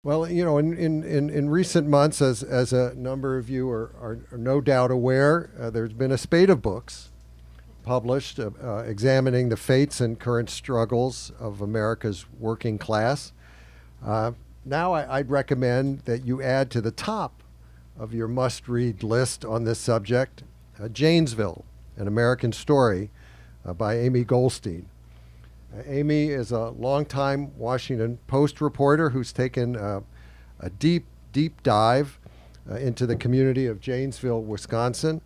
Well, in recent months, as a number of you are no doubt aware, there's been a spate of books published examining the fates and current struggles of America's working class. Uh, Now, I'd recommend that you add to the top of your must read list on this subject Janesville, An American Story by Amy Goldstein. Amy is a longtime Washington Post reporter who's taken a deep dive into the community of Janesville, Wisconsin,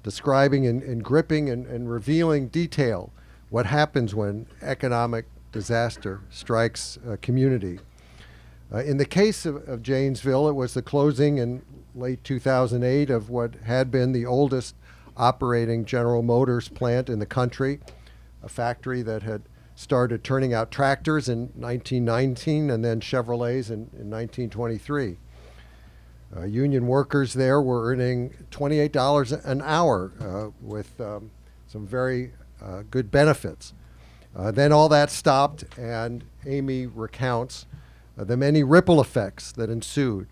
describing in gripping and revealing detail what happens when economic disaster strikes a community. In the case of Janesville, it was the closing in late 2008 of what had been the oldest operating General Motors plant in the country, a factory that had started turning out tractors in 1919 and then Chevrolets in 1923. Union workers there were earning $28 an hour with some very good benefits. Then all that stopped, and Amy recounts the many ripple effects that ensued,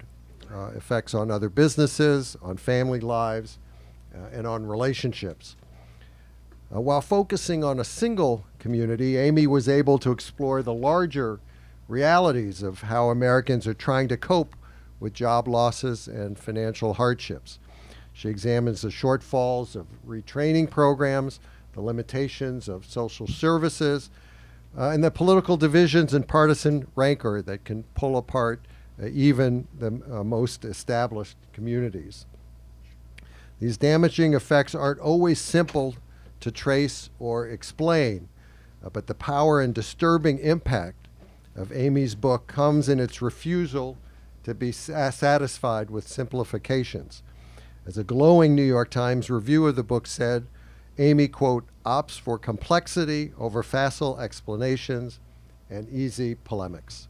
effects on other businesses, on family lives, and on relationships. While focusing on a single community, Amy was able to explore the larger realities of how Americans are trying to cope with job losses and financial hardships. She examines the shortfalls of retraining programs, the limitations of social services, and the political divisions and partisan rancor that can pull apart even the most established communities. These damaging effects aren't always simple to trace or explain, but the power and disturbing impact of Amy's book comes in its refusal to be satisfied with simplifications. As a glowing New York Times review of the book said, Amy, quote, opts for complexity over facile explanations and easy polemics.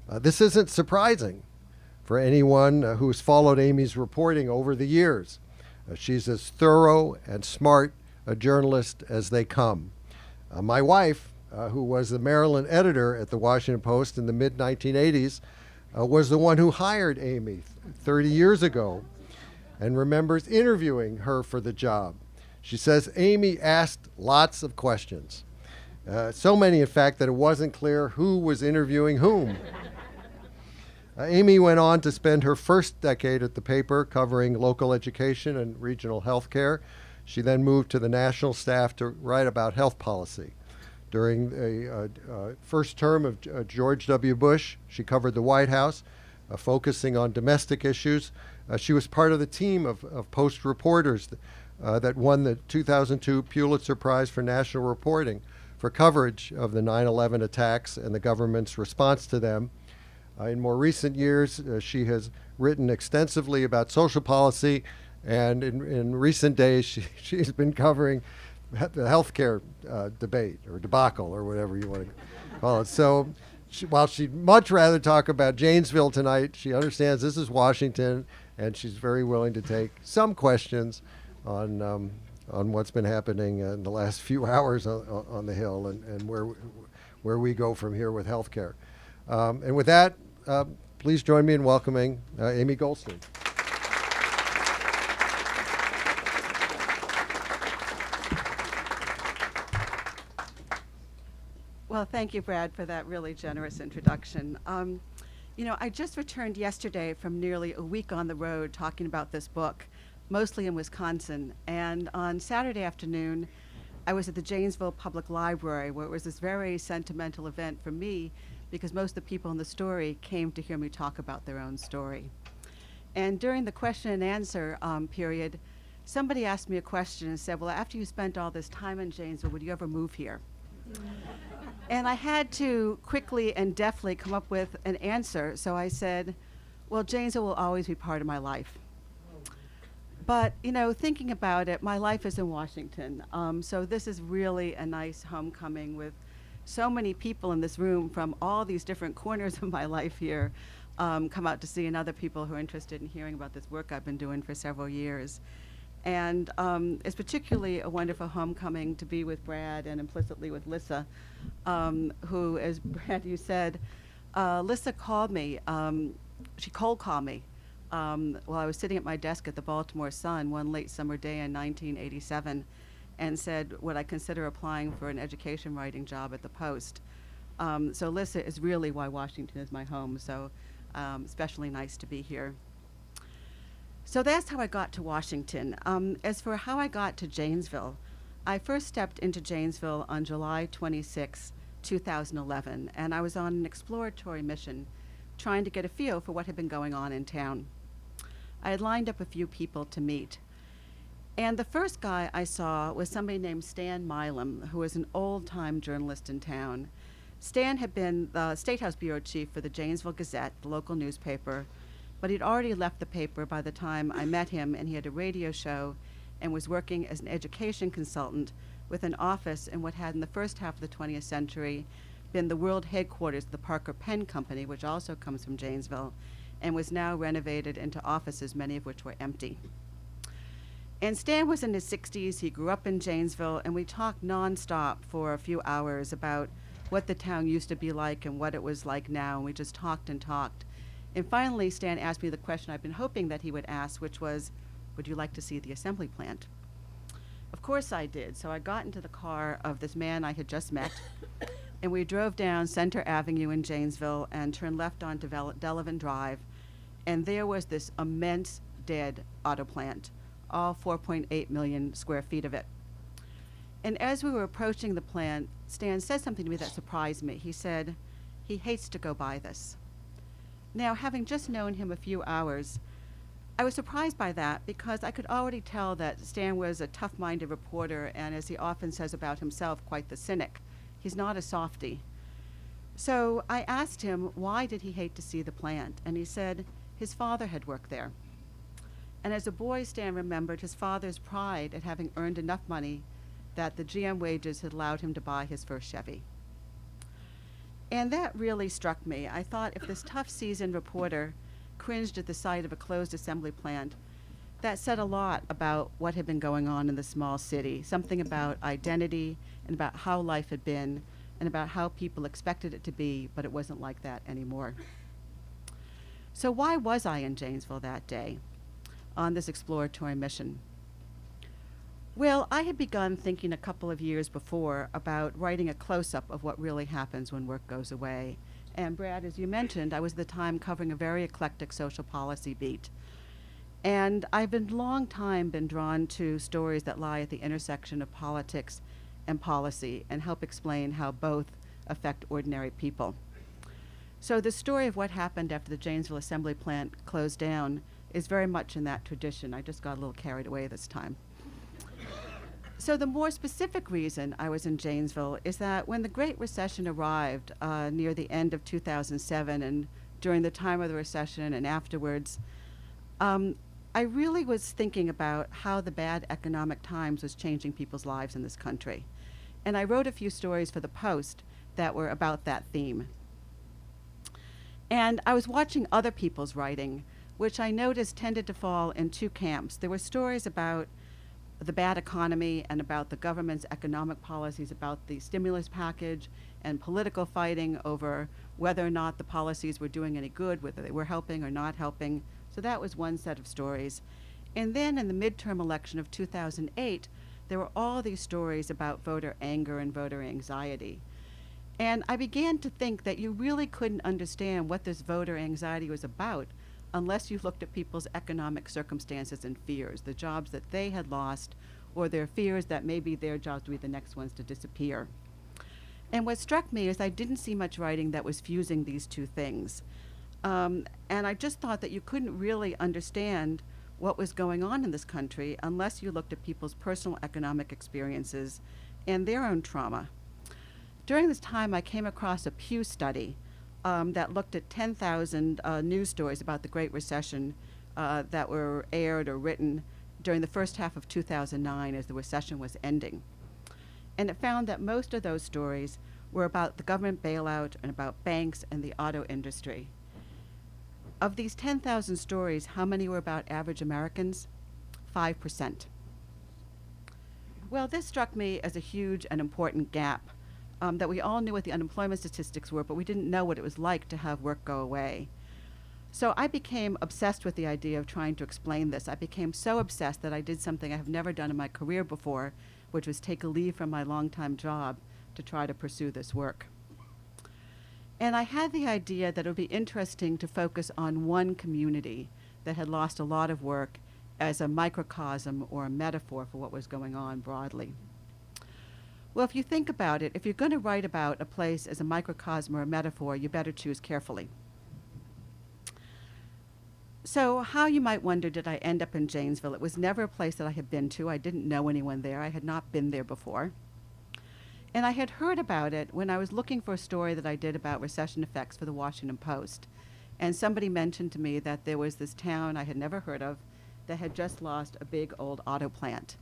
This isn't surprising for anyone who's followed Amy's reporting over the years. She's as thorough and smart a journalist as they come. My wife, who was the Maryland editor at the Washington Post in the mid-1980s, was the one who hired Amy 30 years ago and remembers interviewing her for the job. She says Amy asked lots of questions, so many, in fact, that it wasn't clear who was interviewing whom. Amy went on to spend her first decade at the paper covering local education and regional health care. She then moved to the national staff to write about health policy. During the first term of George W. Bush, she covered the White House, focusing on domestic issues. She was part of the team of Post reporters that won the 2002 Pulitzer Prize for National Reporting for coverage of the 9/11 attacks and the government's response to them. In more recent years, she has written extensively about social policy, and in recent days, she's been covering the healthcare debate or debacle or whatever you want to call it. So while she'd much rather talk about Janesville tonight, she understands this is Washington, and she's very willing to take some questions on what's been happening in the last few hours on the Hill and where we go from here with healthcare. And with that, please join me in welcoming Amy Goldstein. Well, thank you, Brad, for that really generous introduction. I just returned yesterday from nearly a week on the road talking about this book, mostly in Wisconsin. And on Saturday afternoon, I was at the Janesville Public Library, where it was this very sentimental event for me because most of the people in the story came to hear me talk about their own story. And during the question and answer period, somebody asked me a question and said, well, after you spent all this time in Janesville, would you ever move here? And I had to quickly and deftly come up with an answer. So I said, well, Janesville will always be part of my life. But, thinking about it, my life is in Washington. So this is really a nice homecoming with so many people in this room from all these different corners of my life here come out to see, and other people who are interested in hearing about this work I've been doing for several years. And it's particularly a wonderful homecoming to be with Brad and implicitly with Lissa, who, as Brad, you said, Lissa called me. She cold called me while I was sitting at my desk at the Baltimore Sun one late summer day in 1987, and said, would I consider applying for an education writing job at the Post? So Lissa is really why Washington is my home, so especially nice to be here. So that's how I got to Washington. As for how I got to Janesville, I first stepped into Janesville on July 26, 2011, and I was on an exploratory mission trying to get a feel for what had been going on in town. I had lined up a few people to meet. And the first guy I saw was somebody named Stan Milam, who was an old-time journalist in town. Stan had been the State House bureau chief for the Janesville Gazette, the local newspaper, but he'd already left the paper by the time I met him, and he had a radio show and was working as an education consultant with an office in what had in the first half of the 20th century been the world headquarters of the Parker Pen Company, which also comes from Janesville, and was now renovated into offices, many of which were empty. And Stan was in his 60s. He grew up in Janesville, and we talked nonstop for a few hours about what the town used to be like and what it was like now, and we just talked and talked. And finally, Stan asked me the question I've been hoping that he would ask, which was, would you like to see the assembly plant? Of course I did. So I got into the car of this man I had just met, and we drove down Center Avenue in Janesville and turned left onto Delavan Drive, and there was this immense dead auto plant, all 4.8 million square feet of it. And as we were approaching the plant, Stan said something to me that surprised me. He said, he hates to go by this. Now, having just known him a few hours, I was surprised by that because I could already tell that Stan was a tough-minded reporter and, as he often says about himself, quite the cynic. He's not a softie. So I asked him why did he hate to see the plant, and he said his father had worked there. And as a boy, Stan remembered his father's pride at having earned enough money that the GM wages had allowed him to buy his first Chevy. And that really struck me. I thought if this tough seasoned reporter cringed at the sight of a closed assembly plant, that said a lot about what had been going on in the small city, something about identity and about how life had been and about how people expected it to be, but it wasn't like that anymore. So why was I in Janesville that day on this exploratory mission? Well, I had begun thinking a couple of years before about writing a close-up of what really happens when work goes away. And Brad, as you mentioned, I was at the time covering a very eclectic social policy beat. And I've been long time been drawn to stories that lie at the intersection of politics and policy and help explain how both affect ordinary people. So the story of what happened after the Janesville Assembly Plant closed down is very much in that tradition. I just got a little carried away this time. So the more specific reason I was in Janesville is that when the Great Recession arrived near the end of 2007 and during the time of the recession and afterwards, I really was thinking about how the bad economic times was changing people's lives in this country. And I wrote a few stories for the Post that were about that theme. And I was watching other people's writing, which I noticed tended to fall in two camps. There were stories about the bad economy and about the government's economic policies, about the stimulus package and political fighting over whether or not the policies were doing any good, whether they were helping or not helping. So that was one set of stories. And then in the midterm election of 2008, there were all these stories about voter anger and voter anxiety. And I began to think that you really couldn't understand what this voter anxiety was about unless you looked at people's economic circumstances and fears, the jobs that they had lost, or their fears that maybe their jobs would be the next ones to disappear. And what struck me is I didn't see much writing that was fusing these two things. And I just thought that you couldn't really understand what was going on in this country unless you looked at people's personal economic experiences and their own trauma. During this time, I came across a Pew study that looked at 10,000 news stories about the Great Recession that were aired or written during the first half of 2009 as the recession was ending. And it found that most of those stories were about the government bailout and about banks and the auto industry. Of these 10,000 stories, how many were about average Americans? 5%. Well, this struck me as a huge and important gap. that we all knew what the unemployment statistics were, but we didn't know what it was like to have work go away. So I became obsessed with the idea of trying to explain this. I became so obsessed that I did something I have never done in my career before, which was take a leave from my longtime job to try to pursue this work. And I had the idea that it would be interesting to focus on one community that had lost a lot of work as a microcosm or a metaphor for what was going on broadly. Well, if you think about it, if you're going to write about a place as a microcosm or a metaphor, you better choose carefully. So how, you might wonder, did I end up in Janesville? It was never a place that I had been to. I didn't know anyone there. I had not been there before. And I had heard about it when I was looking for a story that I did about recession effects for the Washington Post. And somebody mentioned to me that there was this town I had never heard of that had just lost a big old auto plant.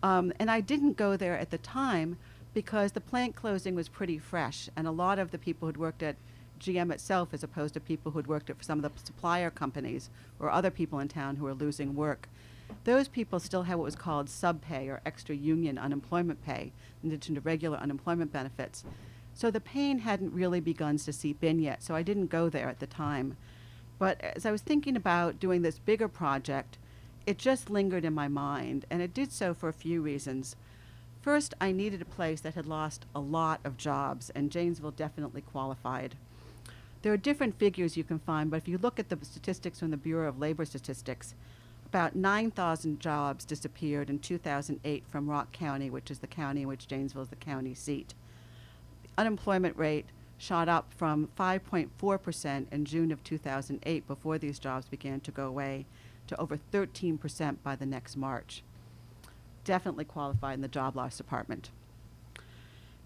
And I didn't go there at the time because the plant closing was pretty fresh, and a lot of the people who'd worked at GM itself, as opposed to people who'd worked at some of the supplier companies or other people in town who were losing work, those people still had what was called subpay or extra union unemployment pay in addition to regular unemployment benefits. So the pain hadn't really begun to seep in yet, so I didn't go there at the time. But as I was thinking about doing this bigger project, it just lingered in my mind, and it did so for a few reasons. First, I needed a place that had lost a lot of jobs, and Janesville definitely qualified. There are different figures you can find, but if you look at the statistics from the Bureau of Labor Statistics, about 9,000 jobs disappeared in 2008 from Rock County, which is the county in which Janesville is the county seat. The unemployment rate shot up from 5.4% in June of 2008, before these jobs began to go away, to over 13% by the next March. Definitely qualified in the job loss department.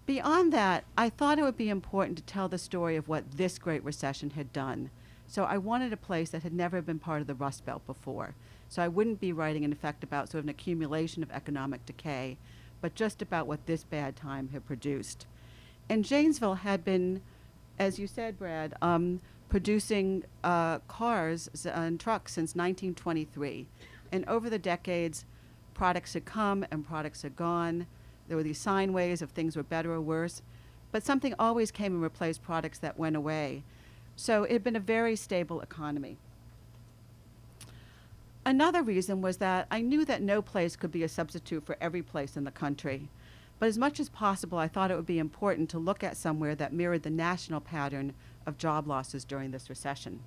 Beyond that, I thought it would be important to tell the story of what this Great Recession had done. So I wanted a place that had never been part of the Rust Belt before. So I wouldn't be writing, in effect, about sort of an accumulation of economic decay, but just about what this bad time had produced. And Janesville had been, as you said, Brad, producing cars and trucks since 1923. And over the decades, products had come and products had gone. There were these sine waves of things were better or worse, but something always came and replaced products that went away. So it had been a very stable economy. Another reason was that I knew that no place could be a substitute for every place in the country. But as much as possible, I thought it would be important to look at somewhere that mirrored the national pattern of job losses during this recession.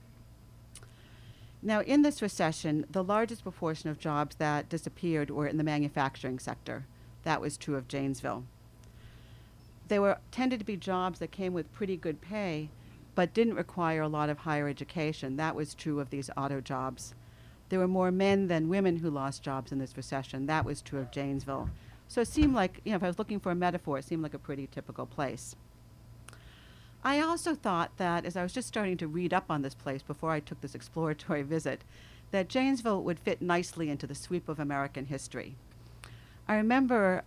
Now, in this recession, the largest proportion of jobs that disappeared were in the manufacturing sector. That was true of Janesville. They tended to be jobs that came with pretty good pay, but didn't require a lot of higher education. That was true of these auto jobs. There were more men than women who lost jobs in this recession. That was true of Janesville. So it seemed like, if I was looking for a metaphor, it seemed like a pretty typical place. I also thought that, as I was just starting to read up on this place before I took this exploratory visit, that Janesville would fit nicely into the sweep of American history. I remember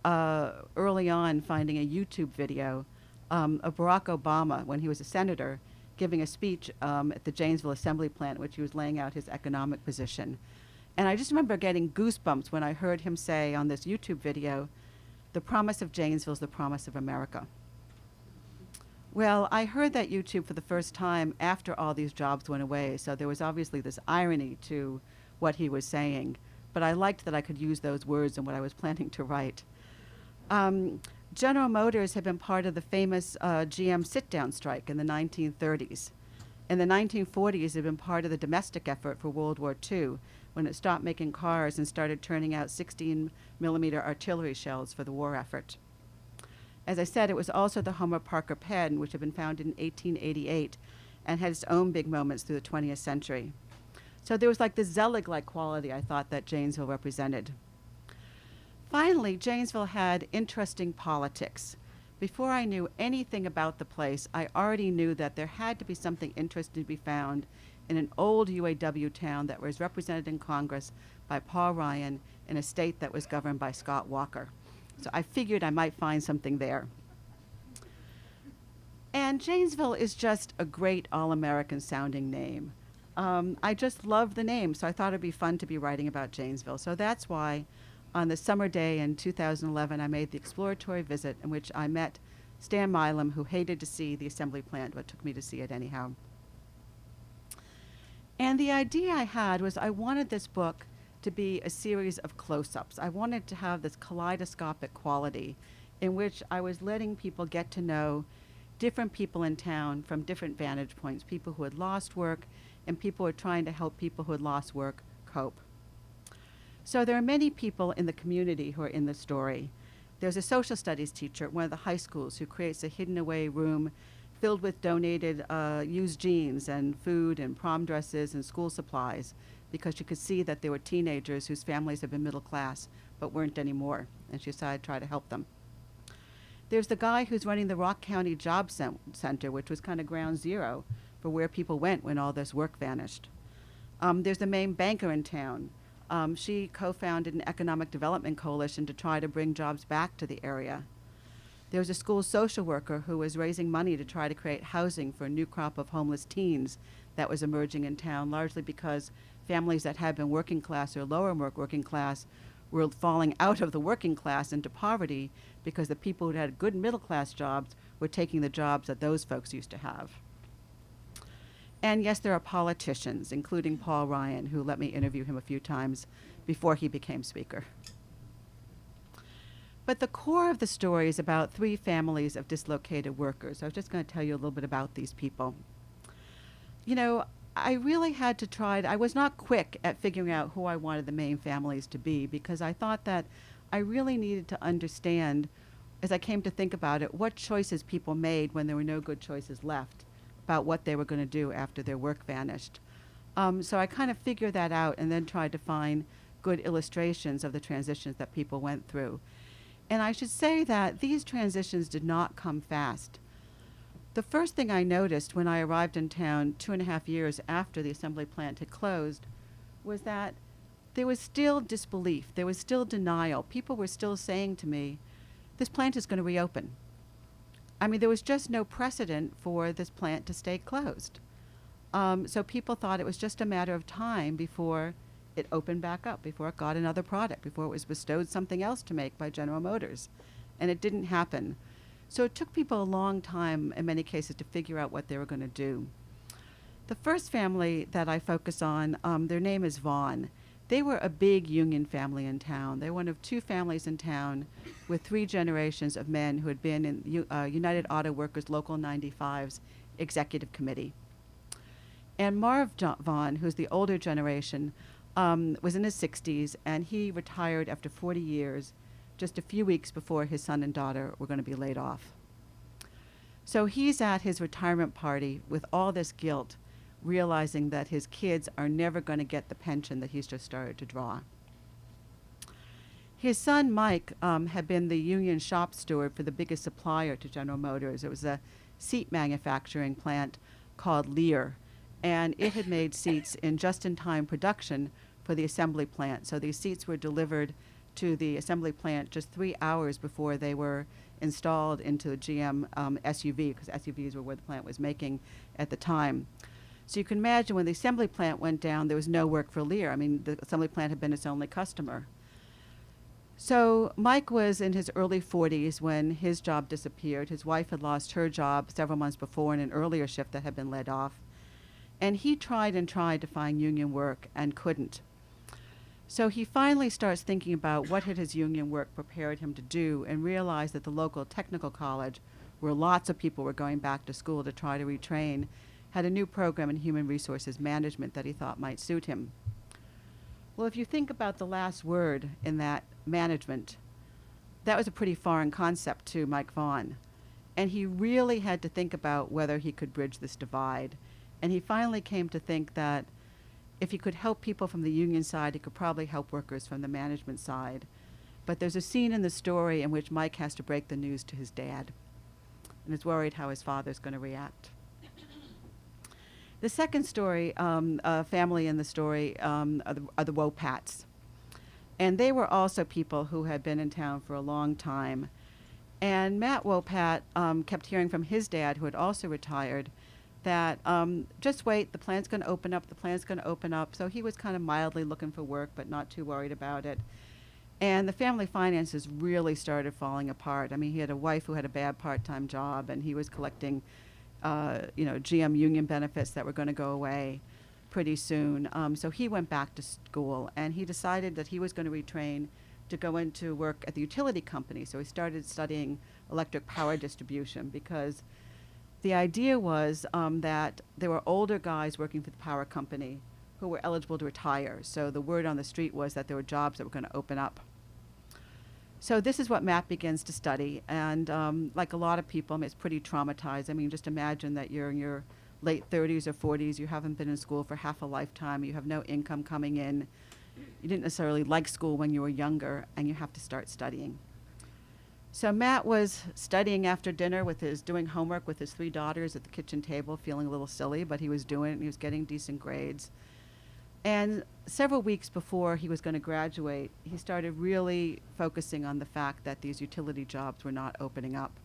early on finding a YouTube video of Barack Obama, when he was a senator, giving a speech at the Janesville Assembly Plant, in which he was laying out his economic position. And I just remember getting goosebumps when I heard him say on this YouTube video, "The promise of Janesville is the promise of America." Well, I heard that YouTube for the first time after all these jobs went away, so there was obviously this irony to what he was saying. But I liked that I could use those words in what I was planning to write. General Motors had been part of the famous GM sit-down strike in the 1930s. In the 1940s, it had been part of the domestic effort for World War II, when it stopped making cars and started turning out 16-millimeter artillery shells for the war effort. As I said, it was also the home of Parker Pen, which had been founded in 1888 and had its own big moments through the 20th century. So there was like this Zelig-like quality I thought that Janesville represented. Finally, Janesville had interesting politics. Before I knew anything about the place, I already knew that there had to be something interesting to be found in an old UAW town that was represented in Congress by Paul Ryan in a state that was governed by Scott Walker. So I figured I might find something there. And Janesville is just a great all-American sounding name. I just love the name, so I thought it'd be fun to be writing about Janesville. So that's why on the summer day in 2011, I made the exploratory visit in which I met Stan Milam, who hated to see the assembly plant but took me to see it anyhow. And the idea I had was I wanted this book to be a series of close-ups. I wanted to have this kaleidoscopic quality in which I was letting people get to know different people in town from different vantage points, people who had lost work and people who were trying to help people who had lost work cope. So there are many people in the community who are in the story. There's a social studies teacher at one of the high schools who creates a hidden away room filled with donated used jeans and food and prom dresses and school supplies because she could see that there were teenagers whose families had been middle class but weren't anymore, and she decided to try to help them. There's the guy who's running the Rock County Job Center, which was kind of ground zero for where people went when all this work vanished. There's the main banker in town. She co-founded an economic development coalition to try to bring jobs back to the area. There was a school social worker who was raising money to try to create housing for a new crop of homeless teens that was emerging in town, largely because families that had been working class or lower working class were falling out of the working class into poverty because the people who had good middle class jobs were taking the jobs that those folks used to have. And yes, there are politicians, including Paul Ryan, who let me interview him a few times before he became speaker. But the core of the story is about 3 families of dislocated workers. I was just going to tell you a little bit about these people. You know, I really had to I was not quick at figuring out who I wanted the main families to be because I thought that I really needed to understand, as I came to think about it, what choices people made when there were no good choices left about what they were going to do after their work vanished. So I kind of figured that out and then tried to find good illustrations of the transitions that people went through. And I should say that these transitions did not come fast. The first thing I noticed when I arrived in town 2.5 years after the assembly plant had closed was that there was still disbelief. There was still denial. People were still saying to me, this plant is going to reopen. I mean, there was just no precedent for this plant to stay closed. So people thought it was just a matter of time before it opened back up, before it got another product, before it was bestowed something else to make by General Motors. And it didn't happen. So it took people a long time, in many cases, to figure out what they were going to do. The first family that I focus on, their name is Vaughn. They were a big union family in town. They were one of 2 families in town with 3 generations of men who had been in United Auto Workers Local 95's executive committee. And Marv Vaughn, who's the older generation, was in his 60s, and he retired after 40 years, just a few weeks before his son and daughter were going to be laid off. So he's at his retirement party with all this guilt, realizing that his kids are never going to get the pension that he's just started to draw. His son, Mike, had been the union shop steward for the biggest supplier to General Motors. It was a seat manufacturing plant called Lear, and it had made seats in just-in-time production for the assembly plant. So these seats were delivered to the assembly plant just 3 hours before they were installed into the GM SUV, because SUVs were where the plant was making at the time. So you can imagine when the assembly plant went down, there was no work for Lear. I mean, the assembly plant had been its only customer. So Mike was in his early 40s when his job disappeared. His wife had lost her job several months before in an earlier shift that had been laid off. And he tried and tried to find union work and couldn't. So he finally starts thinking about what had his union work prepared him to do, and realized that the local technical college, where lots of people were going back to school to try to retrain, had a new program in human resources management that he thought might suit him. Well, if you think about the last word in that, management, that was a pretty foreign concept to Mike Vaughn. And he really had to think about whether he could bridge this divide. And he finally came to think that if he could help people from the union side, he could probably help workers from the management side. But there's a scene in the story in which Mike has to break the news to his dad and is worried how his father's going to react. The second story, family in the story, are the Wopats. And they were also people who had been in town for a long time. And Matt Wopat kept hearing from his dad, who had also retired, that just wait, the plant's going to open up, the plant's going to open up. So he was kind of mildly looking for work, but not too worried about it. And the family finances really started falling apart. I mean, he had a wife who had a bad part-time job, and he was collecting, GM union benefits that were going to go away pretty soon. So he went back to school, and he decided that he was going to retrain to go into work at the utility company. So he started studying electric power distribution because the idea was that there were older guys working for the power company who were eligible to retire. So the word on the street was that there were jobs that were going to open up. So this is what Matt begins to study. And like a lot of people, I mean, it's pretty traumatized. I mean, just imagine that you're in your late 30s or 40s, you haven't been in school for half a lifetime, you have no income coming in, you didn't necessarily like school when you were younger, and you have to start studying. So Matt was studying after dinner doing homework with his 3 daughters at the kitchen table, feeling a little silly, but he was doing it and he was getting decent grades. And several weeks before he was going to graduate, he started really focusing on the fact that these utility jobs were not opening up.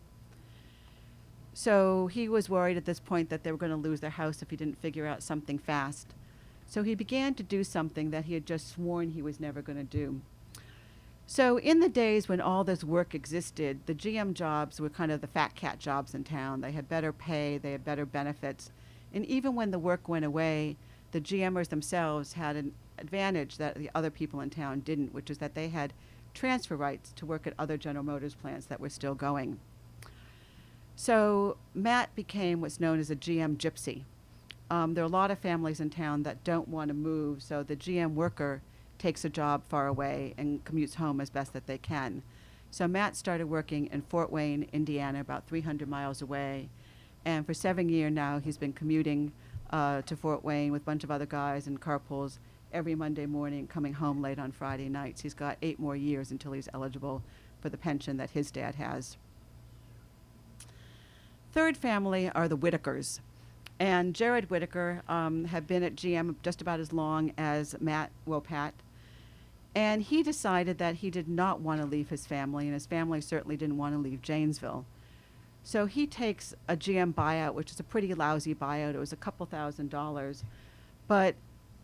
So he was worried at this point that they were going to lose their house if he didn't figure out something fast. So he began to do something that he had just sworn he was never going to do. So in the days when all this work existed, the GM jobs were kind of the fat cat jobs in town. They had better pay, they had better benefits. And even when the work went away, the GMers themselves had an advantage that the other people in town didn't, which is that they had transfer rights to work at other General Motors plants that were still going. So Matt became what's known as a GM gypsy. There are a lot of families in town that don't want to move, so the GM worker takes a job far away and commutes home as best that they can. So Matt started working in Fort Wayne, Indiana, about 300 miles away. And for 7 years now, he's been commuting to Fort Wayne with a bunch of other guys in carpools every Monday morning, coming home late on Friday nights. He's got 8 more years until he's eligible for the pension that his dad has. Third family are the Whitakers. And Jared Whitaker had been at GM just about as long as Matt Wopat. And he decided that he did not want to leave his family, and his family certainly didn't want to leave Janesville. So he takes a GM buyout, which is a pretty lousy buyout. It was a couple $1,000s, but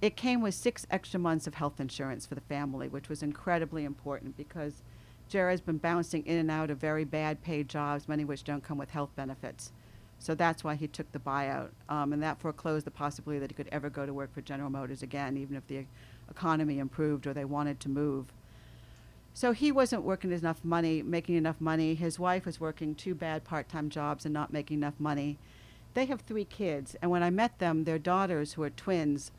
it came with 6 extra months of health insurance for the family, which was incredibly important because Jared's been bouncing in and out of very bad paid jobs, many of which don't come with health benefits. So that's why he took the buyout, and that foreclosed the possibility that he could ever go to work for General Motors again, even if the economy improved or they wanted to move. So he wasn't making enough money. His wife was working 2 bad part-time jobs and not making enough money. They have 3 kids, and when I met them, their daughters, who are twins,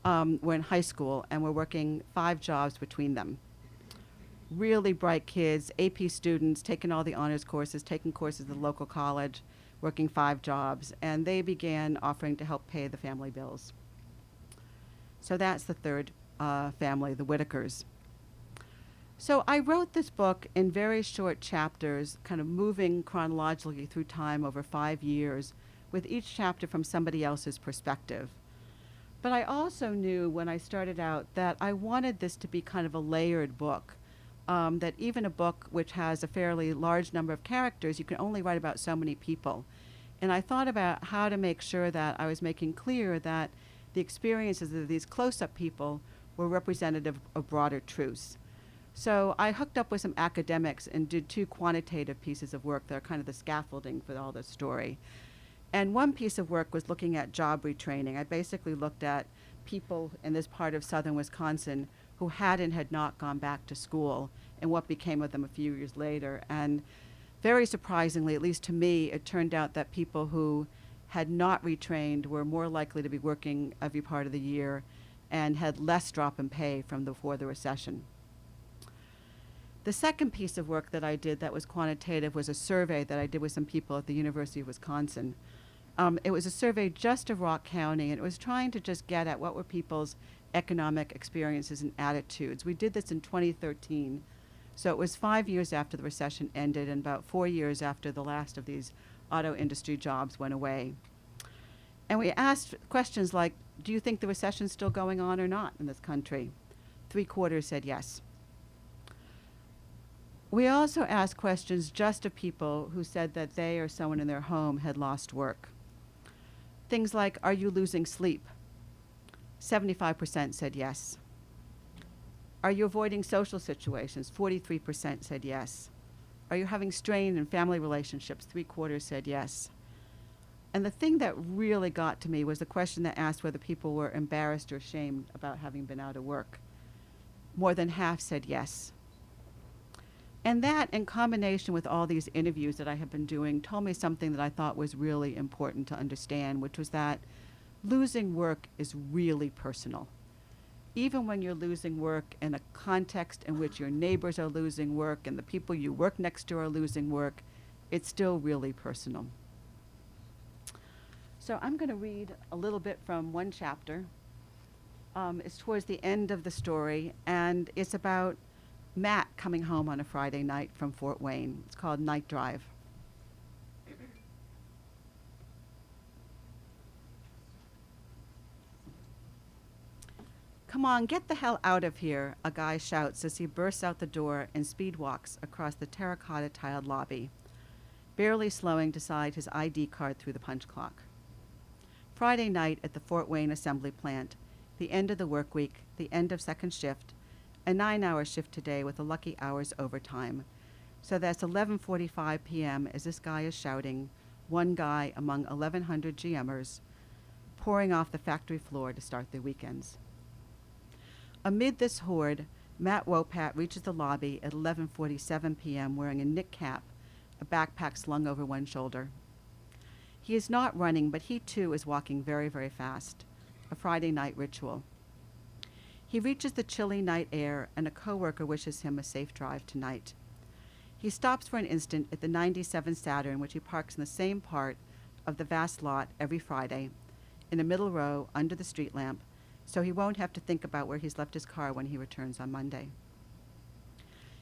were in high school and were working 5 jobs between them. Really bright kids, AP students, taking all the honors courses, taking courses at the local college, working 5 jobs, and they began offering to help pay the family bills. So that's the third family, the Whitakers. So I wrote this book in very short chapters, kind of moving chronologically through time over 5 years, with each chapter from somebody else's perspective. But I also knew when I started out that I wanted this to be kind of a layered book, that even a book which has a fairly large number of characters, you can only write about so many people. And I thought about how to make sure that I was making clear that the experiences of these close-up people were representative of broader truths. So I hooked up with some academics and did 2 quantitative pieces of work that are kind of the scaffolding for all this story. And one piece of work was looking at job retraining. I basically looked at people in this part of southern Wisconsin who had and had not gone back to school and what became of them a few years later. And very surprisingly, at least to me, it turned out that people who had not retrained were more likely to be working every part of the year and had less drop in pay from before the recession. The second piece of work that I did that was quantitative was a survey that I did with some people at the University of Wisconsin. It was a survey just of Rock County, and it was trying to just get at what were people's economic experiences and attitudes. We did this in 2013, so it was 5 years after the recession ended and about 4 years after the last of these auto industry jobs went away. And we asked questions like, do you think the recession's still going on or not in this country? 3/4 said yes. We also asked questions just of people who said that they or someone in their home had lost work. Things like, are you losing sleep? 75% said yes. Are you avoiding social situations? 43% said yes. Are you having strain in family relationships? 3/4 said yes. And the thing that really got to me was the question that asked whether people were embarrassed or ashamed about having been out of work. More than half said yes. And that, in combination with all these interviews that I have been doing, told me something that I thought was really important to understand, which was that losing work is really personal. Even when you're losing work in a context in which your neighbors are losing work and the people you work next to are losing work, it's still really personal. So I'm going to read a little bit from one chapter. It's towards the end of the story, and it's about Matt coming home on a Friday night from Fort Wayne. It's called Night Drive. "Come on, get the hell out of here," a guy shouts as he bursts out the door and speed walks across the terracotta-tiled lobby, barely slowing to slide his ID card through the punch clock. Friday night at the Fort Wayne assembly plant, the end of the work week, the end of second shift, a 9-hour shift today with a lucky hour's overtime. So that's 11:45 p.m. as this guy is shouting, one guy among 1,100 GMers, pouring off the factory floor to start their weekends. Amid this horde, Matt Wopat reaches the lobby at 11:47 p.m. wearing a knit cap, a backpack slung over one shoulder. He is not running, but he too is walking very, very fast, a Friday night ritual. He reaches the chilly night air, and a coworker wishes him a safe drive tonight. He stops for an instant at the 97 Saturn, which he parks in the same part of the vast lot every Friday, in the middle row under the street lamp, so he won't have to think about where he's left his car when he returns on Monday.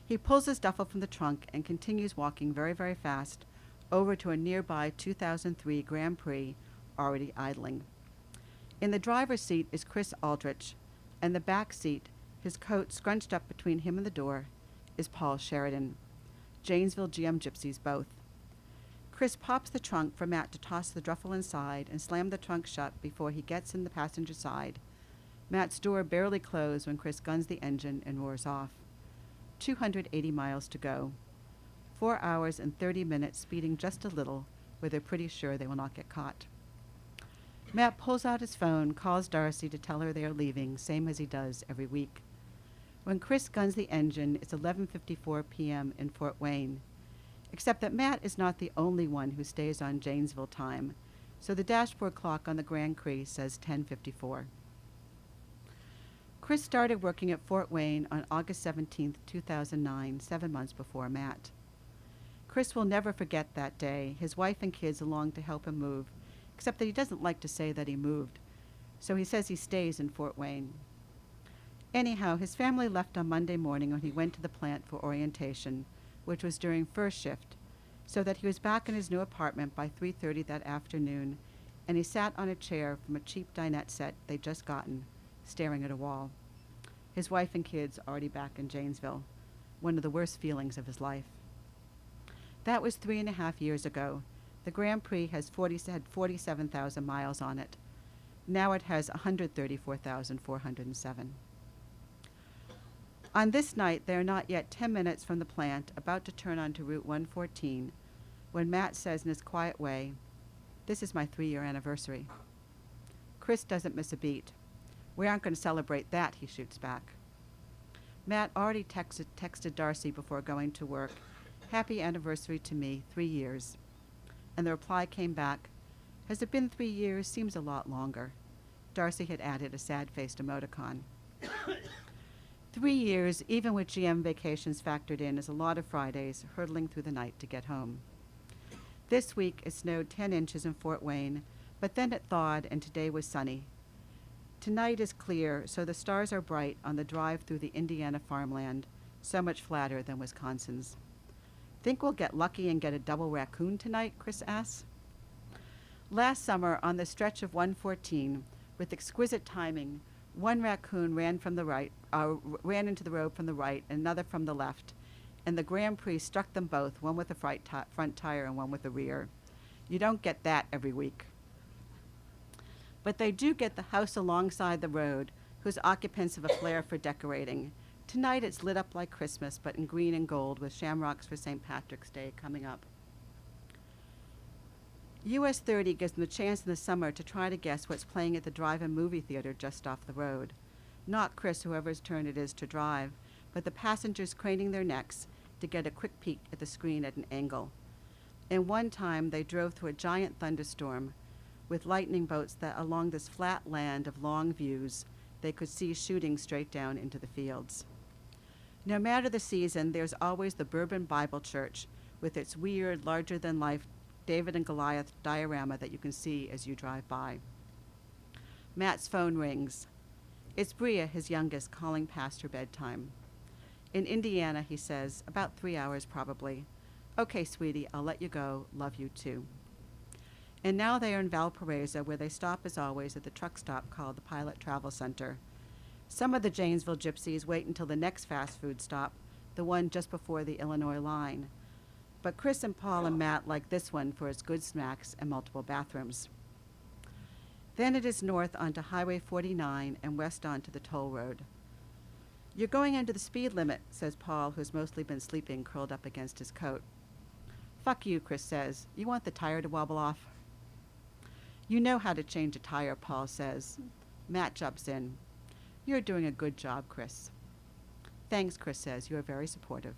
He pulls his duffel from the trunk and continues walking very, very fast over to a nearby 2003 Grand Prix already idling. In the driver's seat is Chris Aldrich, and the back seat, his coat scrunched up between him and the door, is Paul Sheridan. Janesville GM gypsies both. Chris pops the trunk for Matt to toss the duffel inside and slam the trunk shut before he gets in the passenger side. Matt's door barely closed when Chris guns the engine and roars off. 280 miles to go. 4 hours and 30 minutes speeding just a little, where they're pretty sure they will not get caught. Matt pulls out his phone, calls Darcy to tell her they are leaving, same as he does every week. When Chris guns the engine, it's 11:54 p.m. in Fort Wayne, except that Matt is not the only one who stays on Janesville time, so the dashboard clock on the Grand Prix says 10:54. Chris started working at Fort Wayne on August 17, 2009, 7 months before Matt. Chris will never forget that day, his wife and kids along to help him move, except that he doesn't like to say that he moved, so he says he stays in Fort Wayne. Anyhow, his family left on Monday morning when he went to the plant for orientation, which was during first shift, so that he was back in his new apartment by 3:30 that afternoon, and he sat on a chair from a cheap dinette set they'd just gotten, staring at a wall. His wife and kids already back in Janesville, one of the worst feelings of his life. That was 3.5 years ago. The Grand Prix had 47,000 miles on it. Now it has 134,407. On this night, they are not yet 10 minutes from the plant, about to turn onto Route 114, when Matt says in his quiet way, "This is my 3-year anniversary." Chris doesn't miss a beat. "We aren't going to celebrate that," he shoots back. Matt already texted Darcy before going to work, "Happy anniversary to me, 3 years." And the reply came back, "Has it been 3 years? Seems a lot longer." Darcy had added a sad-faced emoticon. 3 years, even with GM vacations factored in, is a lot of Fridays hurtling through the night to get home. This week it snowed 10 inches in Fort Wayne, but then it thawed and today was sunny. Tonight is clear, so the stars are bright on the drive through the Indiana farmland, so much flatter than Wisconsin's. "Think we'll get lucky and get a double raccoon tonight?" Chris asks. Last summer, on the stretch of 114, with exquisite timing, one raccoon ran into the road from the right and another from the left, and the Grand Prix struck them both, one with a front tire and one with the rear. You don't get that every week. But they do get the house alongside the road, whose occupants have a flair for decorating. Tonight it's lit up like Christmas, but in green and gold with shamrocks for St. Patrick's Day coming up. US 30 gives them the chance in the summer to try to guess what's playing at the drive-in movie theater just off the road. Not Chris, whoever's turn it is to drive, but the passengers craning their necks to get a quick peek at the screen at an angle. And one time they drove through a giant thunderstorm with lightning bolts that along this flat land of long views they could see shooting straight down into the fields. No matter the season, there's always the Bourbon Bible Church with its weird, larger-than-life David and Goliath diorama that you can see as you drive by. Matt's phone rings. It's Bria, his youngest, calling past her bedtime. In Indiana, he says, about 3 hours probably. Okay, sweetie, I'll let you go. Love you too. And now they are in Valparaiso, where they stop as always at the truck stop called the Pilot Travel Center. Some of the Janesville gypsies wait until the next fast food stop, the one just before the Illinois line. But Chris and Paul and Matt like this one for its good snacks and multiple bathrooms. Then it is north onto Highway 49 and west onto the toll road. You're going under the speed limit, says Paul, who's mostly been sleeping curled up against his coat. Fuck you, Chris says. You want the tire to wobble off? You know how to change a tire, Paul says. Matt jumps in. You're doing a good job, Chris. Thanks, Chris says. You are very supportive.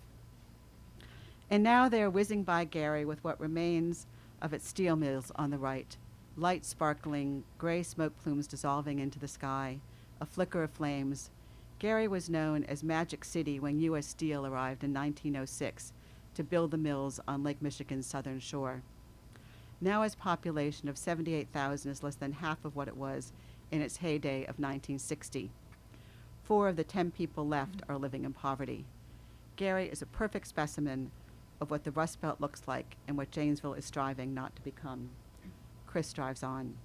And now they are whizzing by Gary with what remains of its steel mills on the right. Light sparkling, gray smoke plumes dissolving into the sky, a flicker of flames. Gary was known as Magic City when U.S. Steel arrived in 1906 to build the mills on Lake Michigan's southern shore. Now its population of 78,000 is less than half of what it was in its heyday of 1960. 4 of the 10 people left are living in poverty. Gary is a perfect specimen of what the Rust Belt looks like and what Janesville is striving not to become. Chris drives on.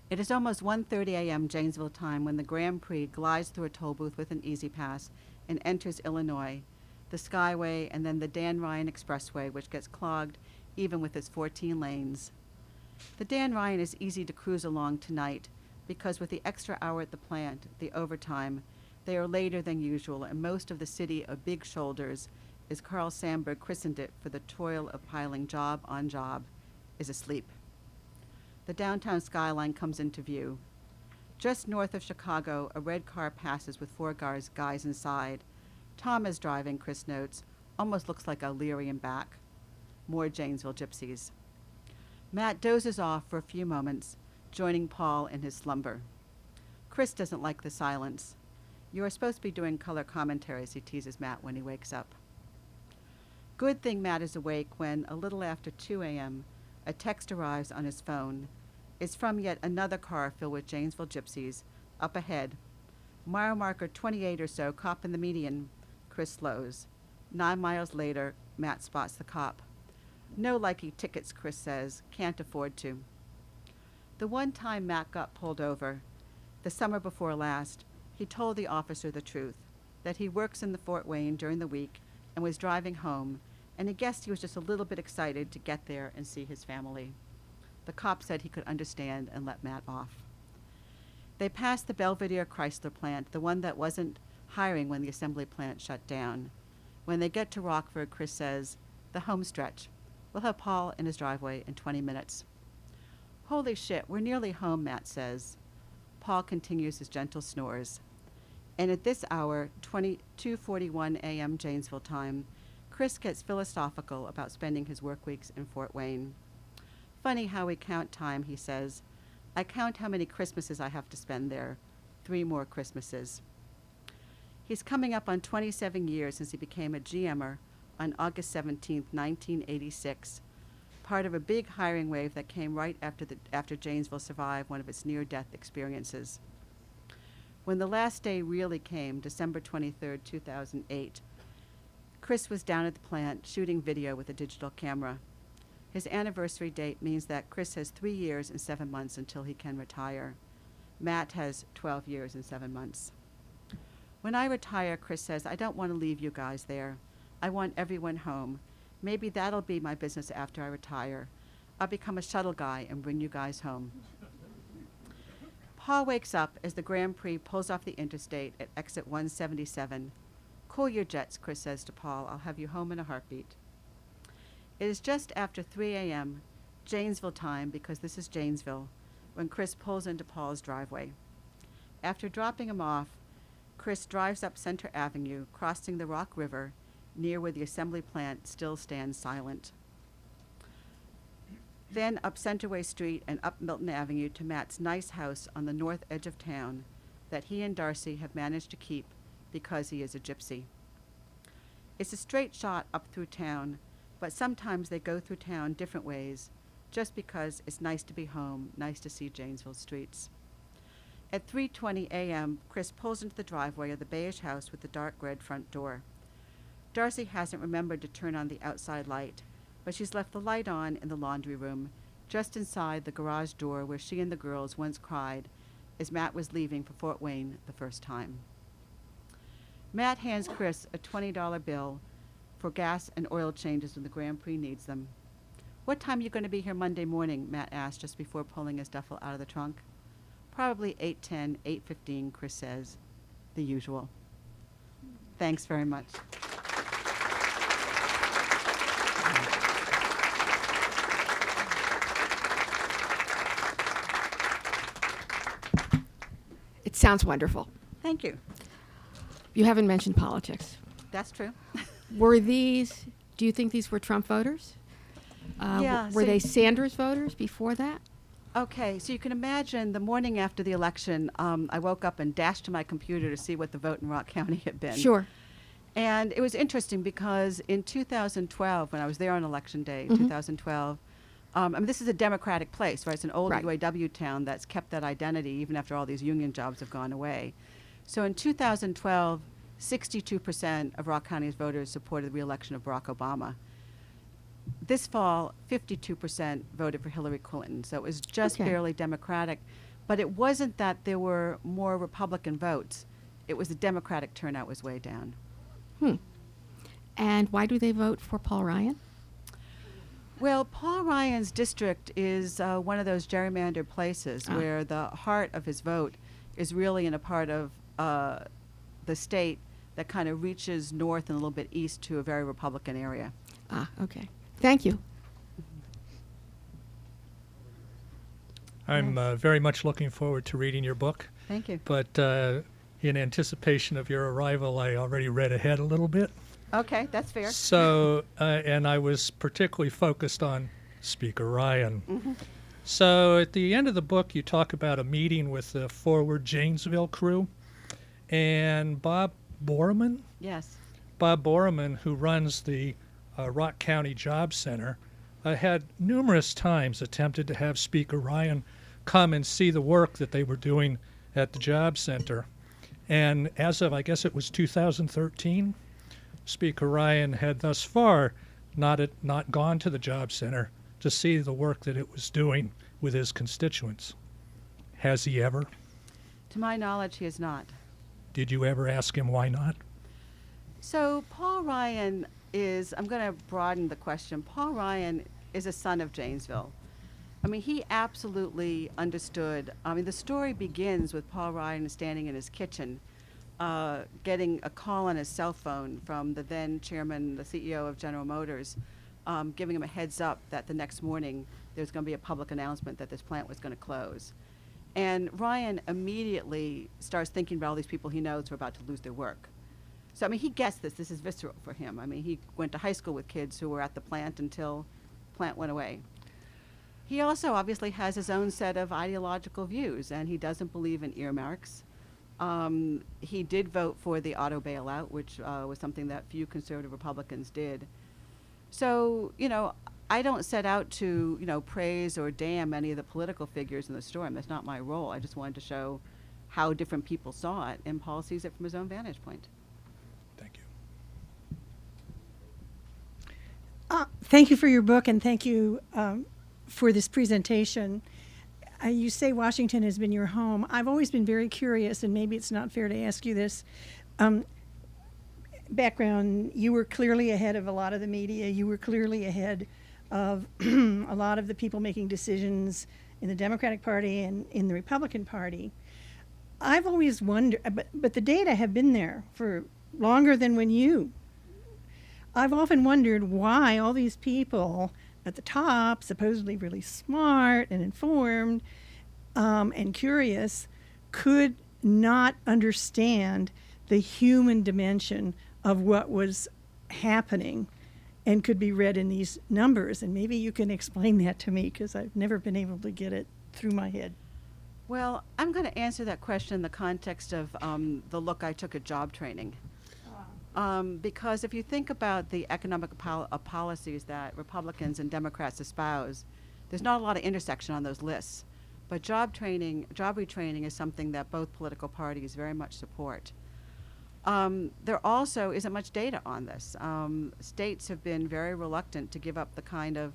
It is almost 1:30 a.m. Janesville time when the Grand Prix glides through a toll booth with an easy pass and enters Illinois, the Skyway, and then the Dan Ryan Expressway, which gets clogged even with its 14 lanes. The Dan Ryan is easy to cruise along tonight because with the extra hour at the plant, the overtime, they are later than usual, and most of the city of big shoulders, as Carl Sandburg christened it for the toil of piling job on job, is asleep. The downtown skyline comes into view. Just north of Chicago, a red car passes with 4 guys inside. Tom is driving, Chris notes. Almost looks like a Leary and back. More Janesville gypsies. Matt dozes off for a few moments, joining Paul in his slumber. Chris doesn't like the silence. You are supposed to be doing color commentaries, he teases Matt when he wakes up. Good thing Matt is awake when, a little after 2 a.m., a text arrives on his phone. It's from yet another car filled with Janesville gypsies. Up ahead. Mile marker 28 or so, cop in the median. Chris slows. 9 miles later, Matt spots the cop. No likey tickets, Chris says. Can't afford to. The one time Matt got pulled over, the summer before last, he told the officer the truth, that he works in the Fort Wayne during the week and was driving home, and he guessed he was just a little bit excited to get there and see his family. The cop said he could understand and let Matt off. They passed the Belvedere Chrysler plant, the one that wasn't hiring when the assembly plant shut down. When they get to Rockford, Chris says, the home stretch. We'll have Paul in his driveway in 20 minutes. Holy shit, we're nearly home, Matt says. Paul continues his gentle snores. And at this hour, 2:41 a.m. Janesville time, Chris gets philosophical about spending his work weeks in Fort Wayne. Funny how we count time, he says. I count how many Christmases I have to spend there. 3 more Christmases. He's coming up on 27 years since he became a GMer on August 17, 1986, part of a big hiring wave that came right after Janesville survived one of its near-death experiences. When the last day really came, December 23, 2008, Chris was down at the plant shooting video with a digital camera. His anniversary date means that Chris has 3 years and 7 months until he can retire. Matt has 12 years and 7 months. When I retire, Chris says, I don't want to leave you guys there. I want everyone home. Maybe that'll be my business after I retire. I'll become a shuttle guy and bring you guys home. Paul wakes up as the Grand Prix pulls off the interstate at exit 177. Cool your jets, Chris says to Paul. I'll have you home in a heartbeat. It is just after 3 a.m., Janesville time, because this is Janesville, when Chris pulls into Paul's driveway. After dropping him off, Chris drives up Center Avenue, crossing the Rock River, near where the assembly plant still stands silent. Then up Centerway Street and up Milton Avenue to Matt's nice house on the north edge of town that he and Darcy have managed to keep because he is a gypsy. It's a straight shot up through town, but sometimes they go through town different ways, just because it's nice to be home, nice to see Janesville streets. At 3:20 a.m., Chris pulls into the driveway of the beige house with the dark red front door. Darcy hasn't remembered to turn on the outside light, but she's left the light on in the laundry room, just inside the garage door where she and the girls once cried as Matt was leaving for Fort Wayne the first time. Matt hands Chris a $20 bill for gas and oil changes when the Grand Prix needs them. What time are you going to be here Monday morning? Matt asked just before pulling his duffel out of the trunk. Probably 8:10, 8:15, Chris says. The usual. Thanks very much. It sounds wonderful. Thank you. You haven't mentioned politics. That's true. Do you think these were Trump voters? Yeah, Were so they Sanders voters before that? Okay, so you can imagine the morning after the election, I woke up and dashed to my computer to see what the vote in Rock County had been. Sure. And it was interesting because in 2012, when I was there on election day, 2012, I mean, this is a Democratic place, right? It's an old Right. UAW town that's kept that identity even after all these union jobs have gone away. So in 2012, 62% of Rock County's voters supported the re-election of Barack Obama. This fall, 52% voted for Hillary Clinton, so it was just Okay. barely Democratic. But it wasn't that there were more Republican votes. It was the Democratic turnout was way down. And why do they vote for Paul Ryan? Well, Paul Ryan's district is one of those gerrymandered places Ah. where the heart of his vote is really in a part of the state that kind of reaches north and a little bit east to a very Republican area. Ah, okay. Thank you. I'm very much looking forward to reading your book, Thank you. but in anticipation of your arrival, I already read ahead a little bit. Okay, that's fair. So, and I was particularly focused on Speaker Ryan. So at the end of the book, you talk about a meeting with the Forward Janesville crew, and Bob Borman, Yes. who runs the Rock County Job Center, had numerous times attempted to have Speaker Ryan come and see the work that they were doing at the Job Center. And as of, I guess it was 2013, Speaker Ryan had thus far not gone to the Job Center to see the work that it was doing with his constituents. Has he ever? To my knowledge, he is not. Did you ever ask him why not? So Paul Ryan is, I'm going to broaden the question. Paul Ryan is a son of Janesville. I mean, he absolutely understood. I mean, the story begins with Paul Ryan standing in his kitchen, getting a call on his cell phone from the then chairman, the CEO of General Motors, giving him a heads up that the next morning there's going to be a public announcement that this plant was going to close. And Ryan immediately starts thinking about all these people he knows who are about to lose their work. So, I mean, he gets this. This is visceral for him. I mean, he went to high school with kids who were at the plant until the plant went away. He also obviously has his own set of ideological views, and he doesn't believe in earmarks. He did vote for the auto bailout, which was something that few conservative Republicans did. So, you know, I don't set out to, you know, praise or damn any of the political figures in the story. That's not my role. I just wanted to show how different people saw it, and Paul sees it from his own vantage point. Thank you. Thank you for your book, and thank you for this presentation. You say Washington has been your home. I've always been very curious, and maybe it's not fair to ask you this. Background, you were clearly ahead of a lot of the media. You were clearly ahead of a lot of the people making decisions in the Democratic Party and in the Republican Party. I've always wondered, but the data have been there for longer than I've often wondered why all these people at the top, supposedly really smart and informed and curious, could not understand the human dimension of what was happening and could be read in these numbers. And maybe you can explain that to me, because I've never been able to get it through my head. Well, I'm going to answer that question in the context of the look I took at job training. Because if you think about the economic policies that Republicans and Democrats espouse, there's not a lot of intersection on those lists. But job retraining is something that both political parties very much support. There also isn't much data on this. States have been very reluctant to give up the kind of